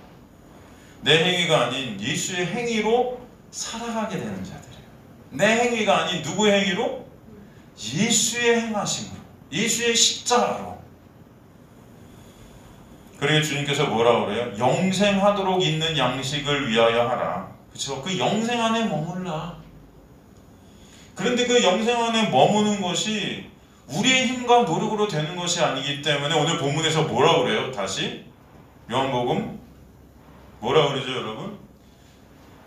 내 행위가 아닌 예수의 행위로 살아가게 되는 자들이에요. 내 행위가 아닌 누구의 행위로? 예수의 행하심으로, 예수의 십자가로. 그리고 주님께서 뭐라고 그래요? 영생하도록 있는 양식을 위하여 하라. 그렇죠? 그 영생 안에 머물라. 그런데 그 영생 안에 머무는 것이 우리의 힘과 노력으로 되는 것이 아니기 때문에 오늘 본문에서 뭐라고 그래요? 다시 요한복음 뭐라고 그러죠, 여러분?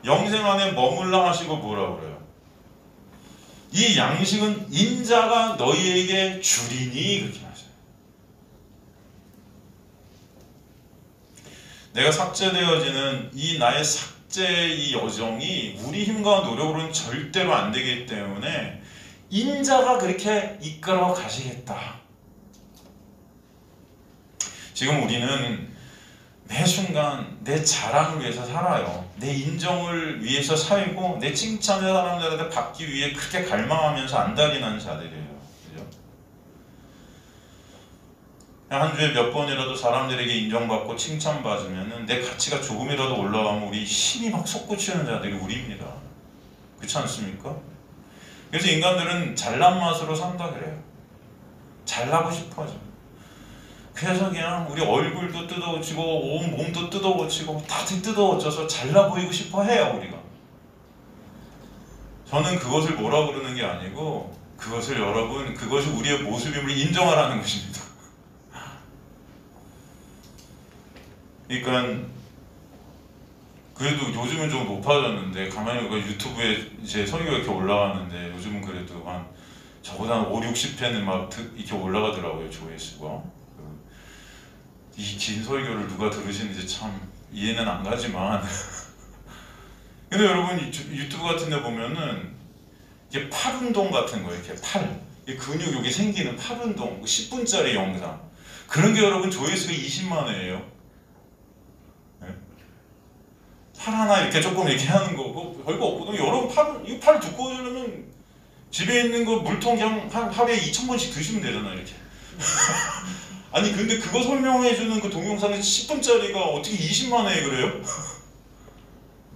영생 안에 머물라 하시고 뭐라고 그래요? 이 양식은 인자가 너희에게 주리니 그렇게 하셔요. 내가 삭제되어지는 이 나의 이 여정이 우리 힘과 노력으로는 절대로 안 되기 때문에 인자가 그렇게 이끌어 가시겠다. 지금 우리는 매 순간 내 자랑을 위해서 살아요. 내 인정을 위해서 살고 내 칭찬을 사람들한테 받기 위해 그렇게 갈망하면서 안달이 자들이에요. 한 주에 몇 번이라도 사람들에게 인정받고 칭찬받으면 내 가치가 조금이라도 올라가면 우리 힘이 막 솟구치는 자들이 우리입니다. 그렇지 않습니까? 그래서 인간들은 잘난 맛으로 산다 그래요. 잘나고 싶어져. 그래서 그냥 우리 얼굴도 뜯어고치고 온 몸도 뜯어고치고 다 뜯어고쳐서 잘나 보이고 싶어 해요, 우리가. 저는 그것을 뭐라 그러는 게 아니고 그것을 여러분, 그것이 우리의 모습임을 인정하라는 것입니다. 그러니까 그래도 요즘은 좀 높아졌는데 가만히 유튜브에 이제 설교가 이렇게 올라가는데 요즘은 그래도 한 저보다 한 5, 60회는 막 이렇게 올라가더라고요, 조회수가. 이 긴 설교를 누가 들으시는지 참 이해는 안 가지만 근데 여러분 유튜브 같은 데 보면은 이게 팔 운동 같은 거 이렇게 이 근육 여기 생기는 팔 운동 10분짜리 영상 그런 게 여러분 조회수가 20만 회예요. 팔 하나 이렇게 조금 이렇게 하는 거고 별거 없거든요. 여러분 이 팔 두꺼워지려면 집에 있는 거 물통 그냥 하루에 2,000번씩 드시면 되잖아요, 이렇게. 아니 근데 그거 설명해주는 그 동영상이 10분짜리가 어떻게 20만 회 그래요?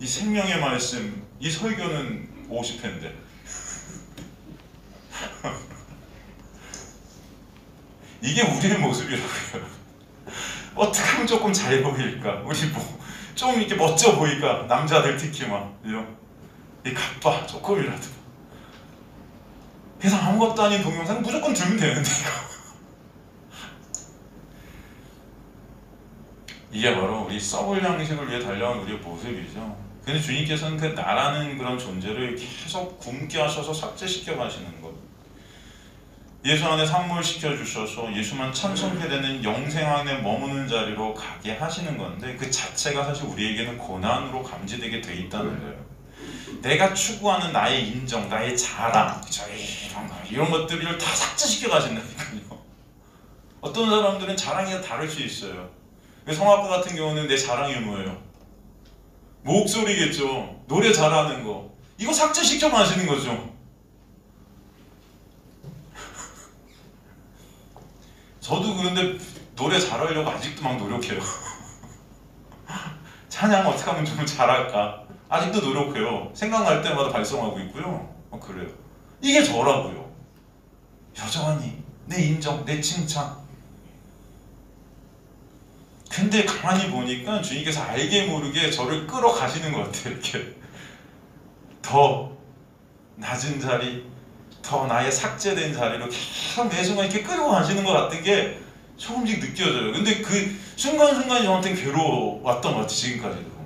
이 생명의 말씀, 이 설교는 50회인데. 이게 우리의 모습이라고요. 어떻게 하면 조금 잘 보일까? 우리 좀 이렇게 멋져 보일까? 남자들 특히 막 이 각봐 조금이라도. 그래서 아무것도 아닌 동영상 무조건 들면 되는데 이거. 이게 바로 우리 썩을 양식을 위해 달려간 우리의 모습이죠. 근데 주님께서는 그 나라는 그런 존재를 계속 굶게 하셔서 삭제시켜 가시는 것. 예수 안에 산물시켜 주셔서 예수만 찬송케 되는 영생 안에 머무는 자리로 가게 하시는 건데 그 자체가 사실 우리에게는 고난으로 감지되게 돼 있다는 거예요. 내가 추구하는 나의 인정, 나의 자랑, 이런 것들을 다 삭제시켜 가신다니까요. 어떤 사람들은 자랑이 다를 수 있어요. 성악가 같은 경우는 내 자랑이 뭐예요? 목소리겠죠. 노래 잘하는 거. 이거 삭제시켜 마시는 거죠. 저도 그런데 노래 잘하려고 아직도 막 노력해요. 찬양 어떻게 하면 좀 잘할까? 아직도 노력해요. 생각날 때마다 발성하고 있고요. 그래요. 이게 저라고요. 여전히 내 인정, 내 칭찬. 근데 가만히 보니까 주님께서 알게 모르게 저를 끌어가시는 것 같아요. 이렇게 더 낮은 자리, 더 나의 삭제된 자리로 계속 매 순간 이렇게 끌고 가시는 것 같은 게 조금씩 느껴져요. 근데 그 순간순간이 저한테는 괴로웠던 것 같아요. 지금까지도 보면.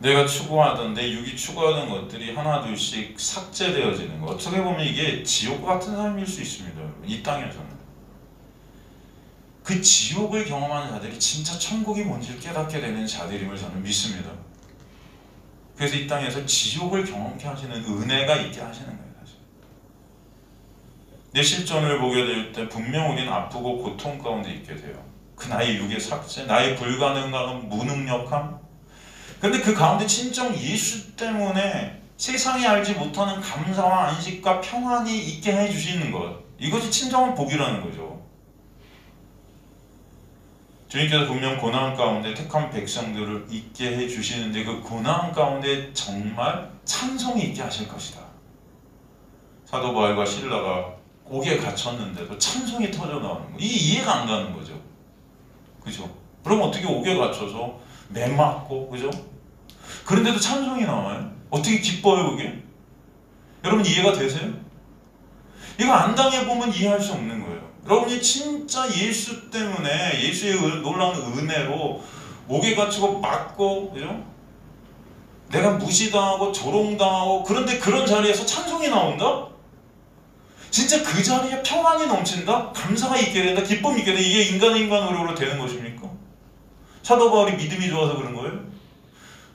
내가 추구하던, 내 육이 추구하던 것들이 하나둘씩 삭제되어지는 것. 어떻게 보면 이게 지옥과 같은 삶일 수 있습니다. 이 땅에서는. 그 지옥을 경험하는 자들이 진짜 천국이 뭔지를 깨닫게 되는 자들임을 저는 믿습니다. 그래서 이 땅에서 지옥을 경험케 하시는 은혜가 있게 하시는 거예요. 사실. 내 실존을 보게 될 때 분명 우리는 아프고 고통 가운데 있게 돼요. 그 나의 육의 삭제, 나의 불가능함, 무능력함. 근데 그 가운데 친정 예수 때문에 세상이 알지 못하는 감사와 안식과 평안이 있게 해주시는 것. 이것이 친정한 복이라는 거죠. 주님께서 분명 고난 가운데 택한 백성들을 있게 해주시는데 그 고난 가운데 정말 찬송이 있게 하실 것이다. 사도 바울과 실라가 옥에 갇혔는데도 찬송이 터져 나오는 거. 이게 이해가 안 가는 거죠. 그죠? 그럼 어떻게 옥에 갇혀서 매 맞고, 그죠? 그런데도 찬송이 나와요? 어떻게 기뻐요, 그게? 여러분 이해가 되세요? 이거 안 당해보면 이해할 수 없는 거예요. 여러분이 진짜 예수 때문에, 예수의 놀라운 은혜로 목에 갇히고 맞고, 그죠? 내가 무시당하고 조롱당하고, 그런데 그런 자리에서 찬송이 나온다? 진짜 그 자리에 평안이 넘친다? 감사가 있게 된다? 기쁨이 있게 된다? 이게 인간의 인간으로 되는 것입니까? 사도 바울이 믿음이 좋아서 그런 거예요?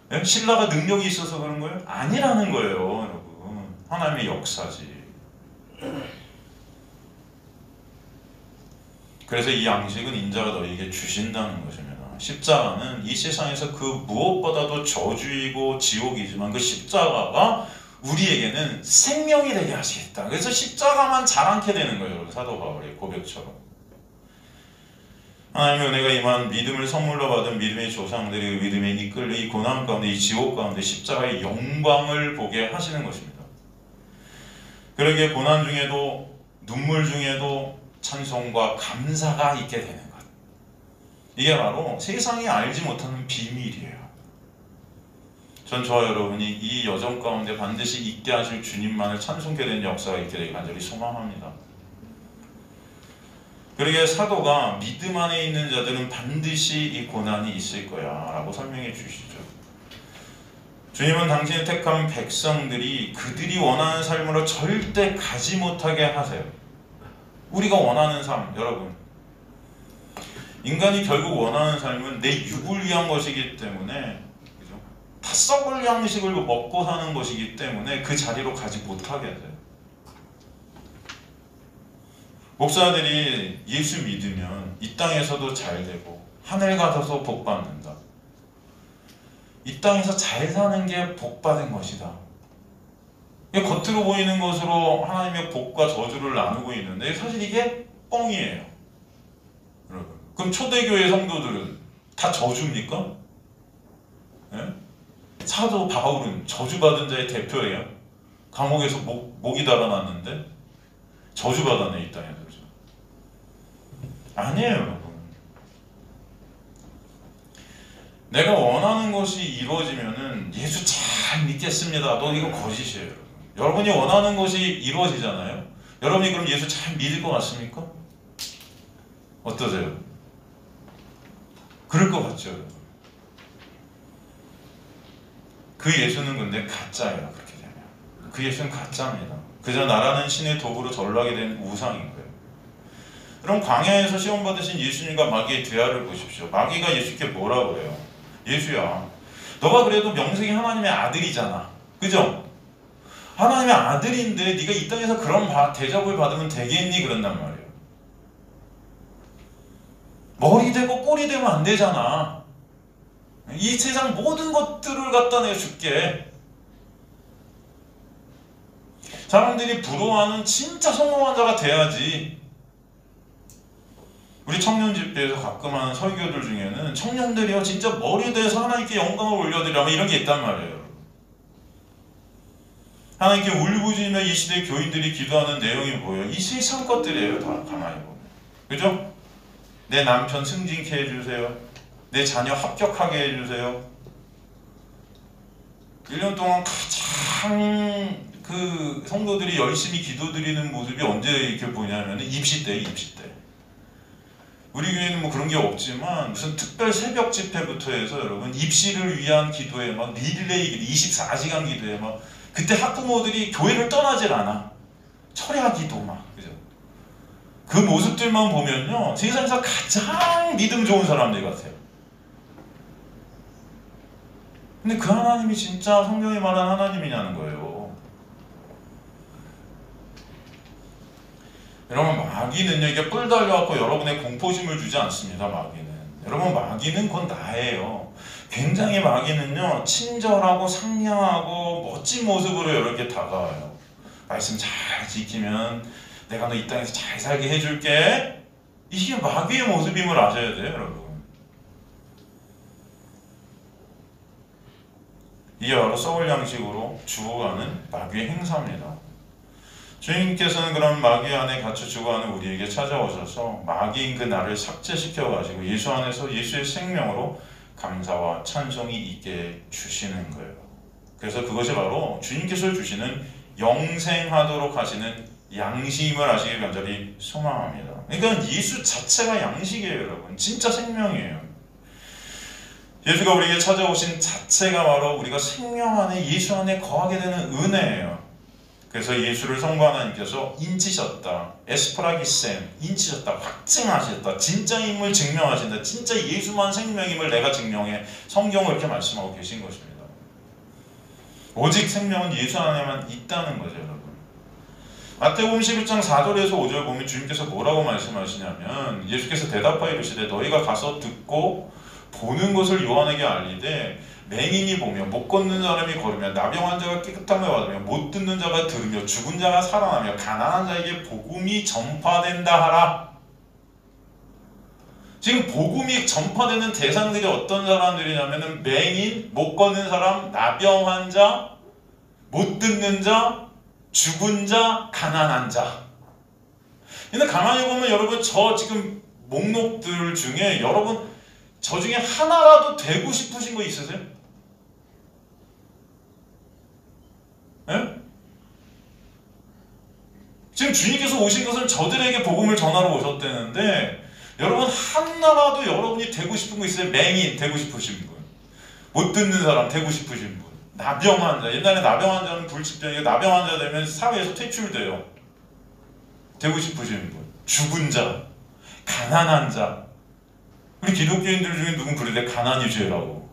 네? 신라가 능력이 있어서 그런 거예요? 아니라는 거예요, 여러분. 하나님의 역사지. 그래서 이 양식은 인자가 너희에게 주신다는 것입니다. 십자가는 이 세상에서 그 무엇보다도 저주이고 지옥이지만 그 십자가가 우리에게는 생명이 되게 하시겠다. 그래서 십자가만 자랑케 되는 거예요, 사도 바울의 고백처럼. 하나님의 은혜가 임한 믿음을 선물로 받은 믿음의 조상들이 믿음에 이끌려 이 고난 가운데, 이 지옥 가운데 십자가의 영광을 보게 하시는 것입니다. 그러기에 고난 중에도 눈물 중에도 찬송과 감사가 있게 되는 것. 이게 바로 세상이 알지 못하는 비밀이에요. 전 저와 여러분이 이 여정 가운데 반드시 있게 하실 주님만을 찬송케 되는 역사가 있게 되길 간절히 소망합니다. 그러기에 사도가 믿음 안에 있는 자들은 반드시 이 고난이 있을 거야 라고 설명해 주시죠. 주님은 당신의 택한 백성들이 그들이 원하는 삶으로 절대 가지 못하게 하세요. 우리가 원하는 삶, 여러분, 인간이 결국 원하는 삶은 내 육을 위한 것이기 때문에, 그죠? 다 썩을 양식을 먹고 사는 것이기 때문에 그 자리로 가지 못하게 돼요. 목사들이 예수 믿으면 이 땅에서도 잘 되고 하늘 가서도 복 받는다. 이 땅에서 잘 사는 게 복 받은 것이다. 겉으로 보이는 것으로 하나님의 복과 저주를 나누고 있는데 사실 이게 뻥이에요. 여러분, 그럼 초대교회 성도들은 다 저주입니까? 네? 사도 바울은 저주받은 자의 대표예요. 감옥에서 목이 달아났는데 저주받았네, 이 땅에서. 아니에요, 여러분. 내가 원하는 것이 이루어지면은 예수 잘 믿겠습니다. 너 이거 거짓이에요. 여러분이 원하는 것이 이루어지잖아요. 여러분이 그럼 예수 잘 믿을 것 같습니까? 어떠세요? 그럴 것 같죠, 여러분. 그 예수는 근데 가짜예요. 그렇게 되면 그 예수는 가짜입니다. 그저 나라는 신의 도구로 전락이 된 우상인 거예요. 그럼 광야에서 시험 받으신 예수님과 마귀의 대화를 보십시오. 마귀가 예수께 뭐라고 그래요? 예수야, 너가 그래도 명색이 하나님의 아들이잖아. 그죠? 하나님의 아들인데 네가 이 땅에서 그런 대접을 받으면 되겠니? 그런단 말이에요. 머리 되고 꼬리 되면 안 되잖아. 이 세상 모든 것들을 갖다 내줄게. 사람들이 부러워하는 진짜 성공한 자가 돼야지. 우리 청년 집회에서 가끔 하는 설교들 중에는 청년들이요 진짜 머리에 대해서 하나님께 영광을 올려드리라 이런 게 있단 말이에요. 하나님께 울부짖으며 이 시대 교인들이 기도하는 내용이 뭐예요? 이 세상 것들이에요. 다 가만히 보면. 그죠? 내 남편 승진케 해주세요. 내 자녀 합격하게 해주세요. 1년 동안 가장 그 성도들이 열심히 기도드리는 모습이 언제 이렇게 보냐면 입시 때, 입시 때. 우리 교회는 뭐 그런 게 없지만 무슨 특별 새벽 집회부터 해서 여러분 입시를 위한 기도에 막 릴레이 24시간 기도에 막 그때 학부모들이 교회를 떠나질 않아. 철야 기도 막 그죠? 그 모습들만 보면요 세상에서 가장 믿음 좋은 사람들 같아요. 근데 그 하나님이 진짜 성경이 말한 하나님이냐는 거예요. 여러분 마귀는요 이게 뿔 달려갖고 여러분의 공포심을 주지 않습니다. 마귀는 여러분 마귀는 곧 나예요. 굉장히 마귀는요 친절하고 상냥하고 멋진 모습으로 이렇게 다가와요. 말씀 잘 지키면 내가 너 이 땅에서 잘 살게 해줄게. 이게 마귀의 모습임을 아셔야 돼요 여러분. 이게 바로 서울 양식으로 죽어가는 마귀의 행사입니다. 주님께서는 그런 마귀 안에 갇혀 죽어가는 우리에게 찾아오셔서 마귀인 그 나를 삭제시켜가지고 예수 안에서 예수의 생명으로 감사와 찬송이 있게 주시는 거예요. 그래서 그것이 바로 주님께서 주시는 영생하도록 하시는 양식임을 아시길 간절히 소망합니다. 그러니까 예수 자체가 양식이에요 여러분. 진짜 생명이에요. 예수가 우리에게 찾아오신 자체가 바로 우리가 생명 안에 예수 안에 거하게 되는 은혜예요. 그래서 예수를 성부 하나님께서 인치셨다. 에스프라기센 인치셨다. 확증하셨다. 진짜임을 증명하신다. 진짜 예수만 생명임을 내가 증명해. 성경을 이렇게 말씀하고 계신 것입니다. 오직 생명은 예수 안에만 있다는 거죠 여러분. 마태복음 11장 4절에서 5절 보면 주님께서 뭐라고 말씀하시냐면 예수께서 대답하여 이르시되 너희가 가서 듣고 보는 것을 요한에게 알리되 맹인이 보며 못 걷는 사람이 걸으며 나병 환자가 깨끗함을 받으며 못 듣는 자가 들으며 죽은 자가 살아나며 가난한 자에게 복음이 전파된다 하라. 지금 복음이 전파되는 대상들이 어떤 사람들이냐면 맹인, 못 걷는 사람, 나병 환자, 못 듣는 자, 죽은 자, 가난한 자. 근데 가만히 보면 여러분 저 지금 목록들 중에 여러분 저 중에 하나라도 되고 싶으신 거 있으세요? 네? 지금 주님께서 오신 것은 저들에게 복음을 전하러 오셨다는데 여러분 하나라도 여러분이 되고 싶은 거 있어요? 맹인 되고 싶으신 분, 못 듣는 사람 되고 싶으신 분, 나병 환자. 옛날에 나병 환자는 불치병이고 나병 환자 되면 사회에서 퇴출돼요. 되고 싶으신 분, 죽은 자, 가난한 자. 우리 기독교인들 중에 누군 그러대 가난이 죄라고.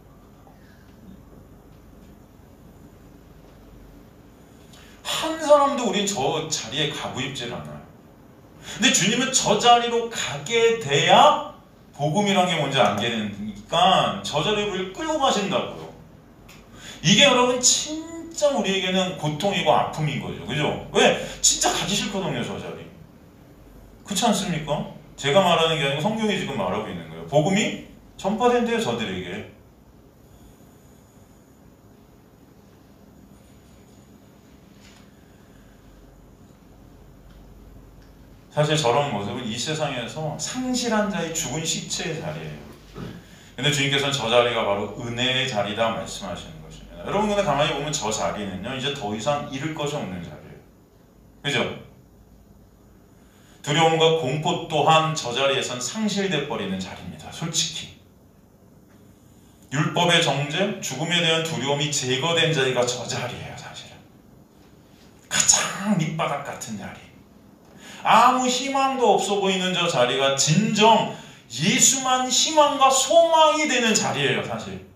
한 사람도 우린 저 자리에 가고 싶질 않아요. 근데 주님은 저 자리로 가게 돼야 복음이란 게 뭔지 알게 되니까 저 자리를 우리를 끌고 가신다고요. 이게 여러분 진짜 우리에게는 고통이고 아픔인 거죠. 그죠? 왜? 진짜 가기 싫거든요 저 자리. 그렇지 않습니까? 제가 말하는 게 아니고 성경이 지금 말하고 있는 거예요. 복음이 전파된대요 저들에게. 사실 저런 모습은 이 세상에서 상실한 자의 죽은 시체의 자리예요. 근데 주님께서는 저 자리가 바로 은혜의 자리다 말씀하시는 것입니다. 여러분 근데 가만히 보면 저 자리는요 이제 더 이상 잃을 것이 없는 자리예요. 그죠? 두려움과 공포 또한 저 자리에선 상실돼 버리는 자리입니다. 솔직히 율법의 정죄, 죽음에 대한 두려움이 제거된 자리가 저 자리예요. 사실은 가장 밑바닥 같은 자리. 아무 희망도 없어 보이는 저 자리가 진정 예수만 희망과 소망이 되는 자리예요, 사실.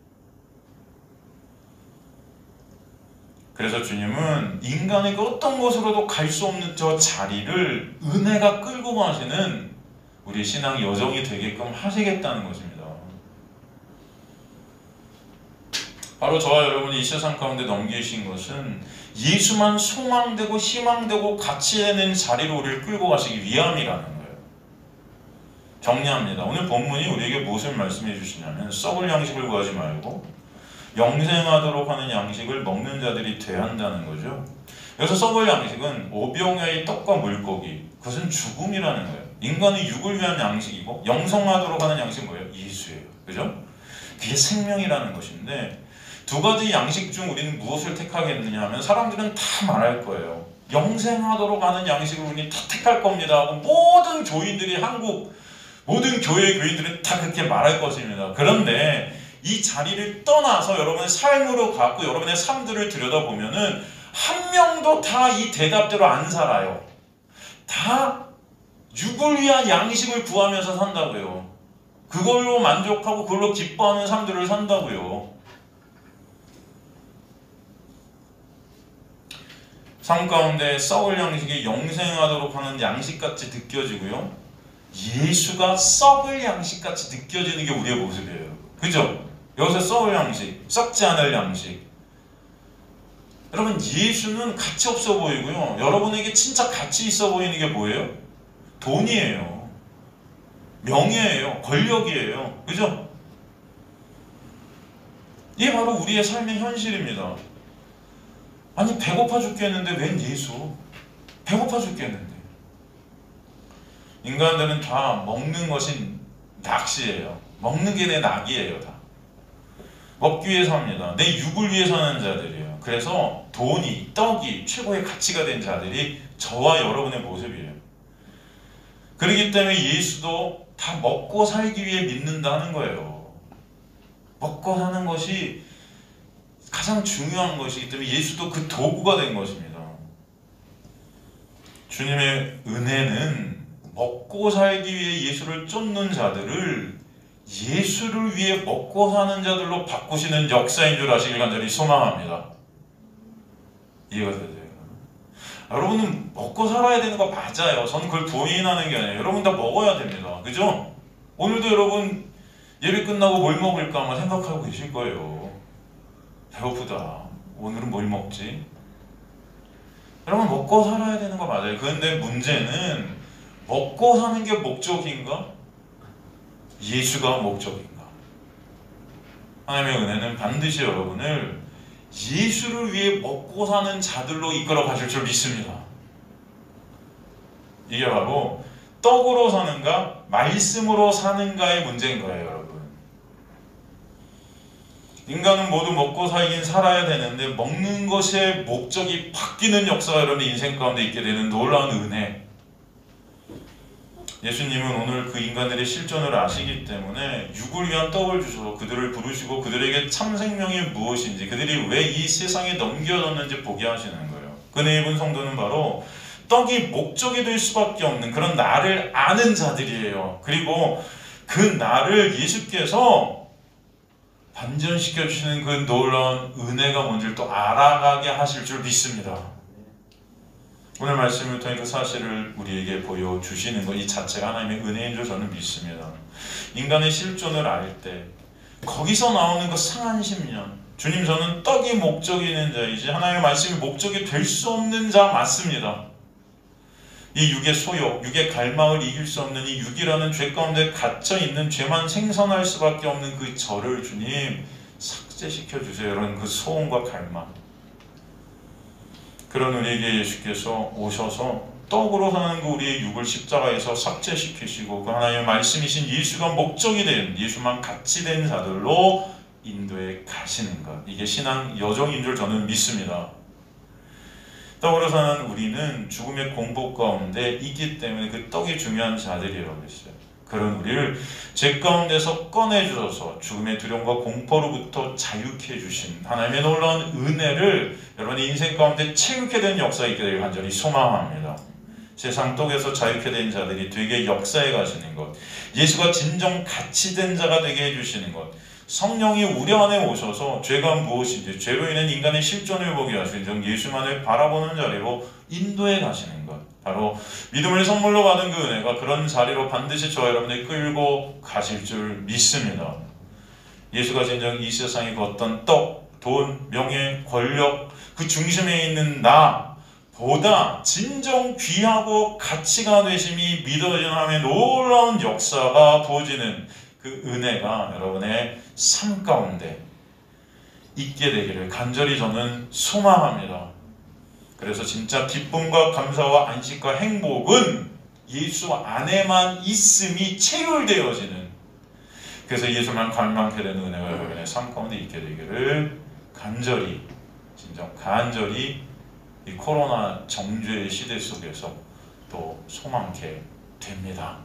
그래서 주님은 인간의 그 어떤 곳으로도 갈 수 없는 저 자리를 은혜가 끌고 가시는 우리 신앙 여정이 되게끔 하시겠다는 것입니다. 바로 저와 여러분이 이 세상 가운데 넘기신 것은 예수만 소망되고 희망되고 가치되는 자리로 우리를 끌고 가시기 위함이라는 거예요. 정리합니다. 오늘 본문이 우리에게 무엇을 말씀해 주시냐면 썩을 양식을 구하지 말고 영생하도록 하는 양식을 먹는 자들이 돼야 한다는 거죠. 여기서 썩을 양식은 오병이어의 떡과 물고기, 그것은 죽음이라는 거예요. 인간의 육을 위한 양식이고 영성하도록 하는 양식은 뭐예요? 예수예요. 그죠? 그게 생명이라는 것인데 두 가지 양식 중 우리는 무엇을 택하겠느냐 하면 사람들은 다 말할 거예요. 영생하도록 하는 양식을 우리는 다 택할 겁니다 하고 모든 교인들이 한국 모든 교회 교인들은 다 그렇게 말할 것입니다. 그런데 이 자리를 떠나서 여러분의 삶으로 갖고 여러분의 삶들을 들여다보면은 한 명도 다 이 대답대로 안 살아요. 다 육을 위한 양식을 구하면서 산다고요. 그걸로 만족하고 그걸로 기뻐하는 삶들을 산다고요. 삶 가운데 썩을 양식이 영생하도록 하는 양식같이 느껴지고요. 예수가 썩을 양식같이 느껴지는 게 우리의 모습이에요. 그죠? 여기서 썩을 양식, 썩지 않을 양식. 여러분, 예수는 가치 없어 보이고요. 여러분에게 진짜 가치 있어 보이는 게 뭐예요? 돈이에요. 명예예요. 권력이에요. 그죠? 이게 바로 우리의 삶의 현실입니다. 아니, 배고파 죽겠는데 웬 예수? 배고파 죽겠는데. 인간들은 다 먹는 것이 낚시예요. 먹는 게 내 낙이에요. 다 먹기 위해서 합니다. 내 육을 위해서 하는 자들이에요. 그래서 돈이, 떡이 최고의 가치가 된 자들이 저와 여러분의 모습이에요. 그렇기 때문에 예수도 다 먹고 살기 위해 믿는다는 거예요. 먹고 사는 것이 가장 중요한 것이기 때문에 예수도 그 도구가 된 것입니다. 주님의 은혜는 먹고 살기 위해 예수를 쫓는 자들을 예수를 위해 먹고 사는 자들로 바꾸시는 역사인 줄 아시길 간절히 소망합니다. 이해가 되세요? 여러분은 먹고 살아야 되는 거 맞아요. 저는 그걸 부인하는 게 아니에요. 여러분 다 먹어야 됩니다. 그죠? 오늘도 여러분 예배 끝나고 뭘 먹을까 아마 생각하고 계실 거예요. 배고프다. 오늘은 뭘 먹지? 여러분 먹고 살아야 되는 거 맞아요. 그런데 문제는 먹고 사는 게 목적인가? 예수가 목적인가? 하나님의 은혜는 반드시 여러분을 예수를 위해 먹고 사는 자들로 이끌어 가실 줄 믿습니다. 이게 바로 떡으로 사는가 말씀으로 사는가의 문제인 거예요, 여러분. 인간은 모두 먹고 살긴 살아야 되는데 먹는 것의 목적이 바뀌는 역사가 여러분의 인생 가운데 있게 되는 놀라운 은혜. 예수님은 오늘 그 인간들의 실존을 아시기 때문에 육을 위한 떡을 주셔서 그들을 부르시고 그들에게 참 생명이 무엇인지, 그들이 왜 이 세상에 넘겨졌는지 보게 하시는 거예요. 그네 입은 성도는 바로 떡이 목적이 될 수밖에 없는 그런 나를 아는 자들이에요. 그리고 그 나를 예수께서 반전시켜 주시는 그 놀라운 은혜가 뭔지를 또 알아가게 하실 줄 믿습니다. 오늘 말씀을 통해 그 사실을 우리에게 보여주시는 것 이 자체가 하나님의 은혜인 줄 저는 믿습니다. 인간의 실존을 알 때 거기서 나오는 그 상한 심령, 주님 저는 떡이 목적이 있는 자이지 하나님의 말씀이 목적이 될 수 없는 자 맞습니다. 이 육의 소욕, 육의 갈망을 이길 수 없는 이 육이라는 죄 가운데 갇혀있는 죄만 생산할 수밖에 없는 그 저를 주님 삭제시켜 주세요. 이런 그 소원과 갈망. 그런 우리에게 예수께서 오셔서 떡으로 사는 그 우리의 육을 십자가에서 삭제시키시고 그 하나님의 말씀이신 예수가 목적이 된, 예수만 같이 된 자들로 인도에 가시는 것. 이게 신앙 여정인 줄 저는 믿습니다. 떡으로 사는 우리는 죽음의 공포 가운데 있기 때문에 그 떡이 중요한 자들이라고 했어요. 그런 우리를 죄 가운데서 꺼내주셔서 죽음의 두려움과 공포로부터 자유케 해주신 하나님의 놀라운 은혜를 여러분의 인생 가운데 체육해 되는 역사가 있게 되길 간절히 소망합니다. 세상 떡에서 자유케 된 자들이 되게 역사해 가시는 것, 예수가 진정 가치 된 자가 되게 해주시는 것, 성령이 우리 안에 오셔서 죄가 무엇인지 죄로 인한 인간의 실존을 보게 하시는 예수만을 바라보는 자리로 인도해 가시는 것, 바로 믿음을 선물로 받은 그 은혜가 그런 자리로 반드시 저와 여러분을 끌고 가실 줄 믿습니다. 예수가 진정 이 세상에 그 어떤 떡, 돈, 명예, 권력 그 중심에 있는 나보다 진정 귀하고 가치가 되심이 믿어지는 하나님의 놀라운 역사가 부어지는 그 은혜가 여러분의 삶 가운데 있게 되기를 간절히 저는 소망합니다. 그래서 진짜 기쁨과 감사와 안식과 행복은 예수 안에만 있음이 체결되어지는, 그래서 예수만 갈망하게 되는 은혜가 여러분의 삶 가운데 있게 되기를 간절히, 진정 간절히 이 코로나 정죄의 시대 속에서 또 소망케 됩니다.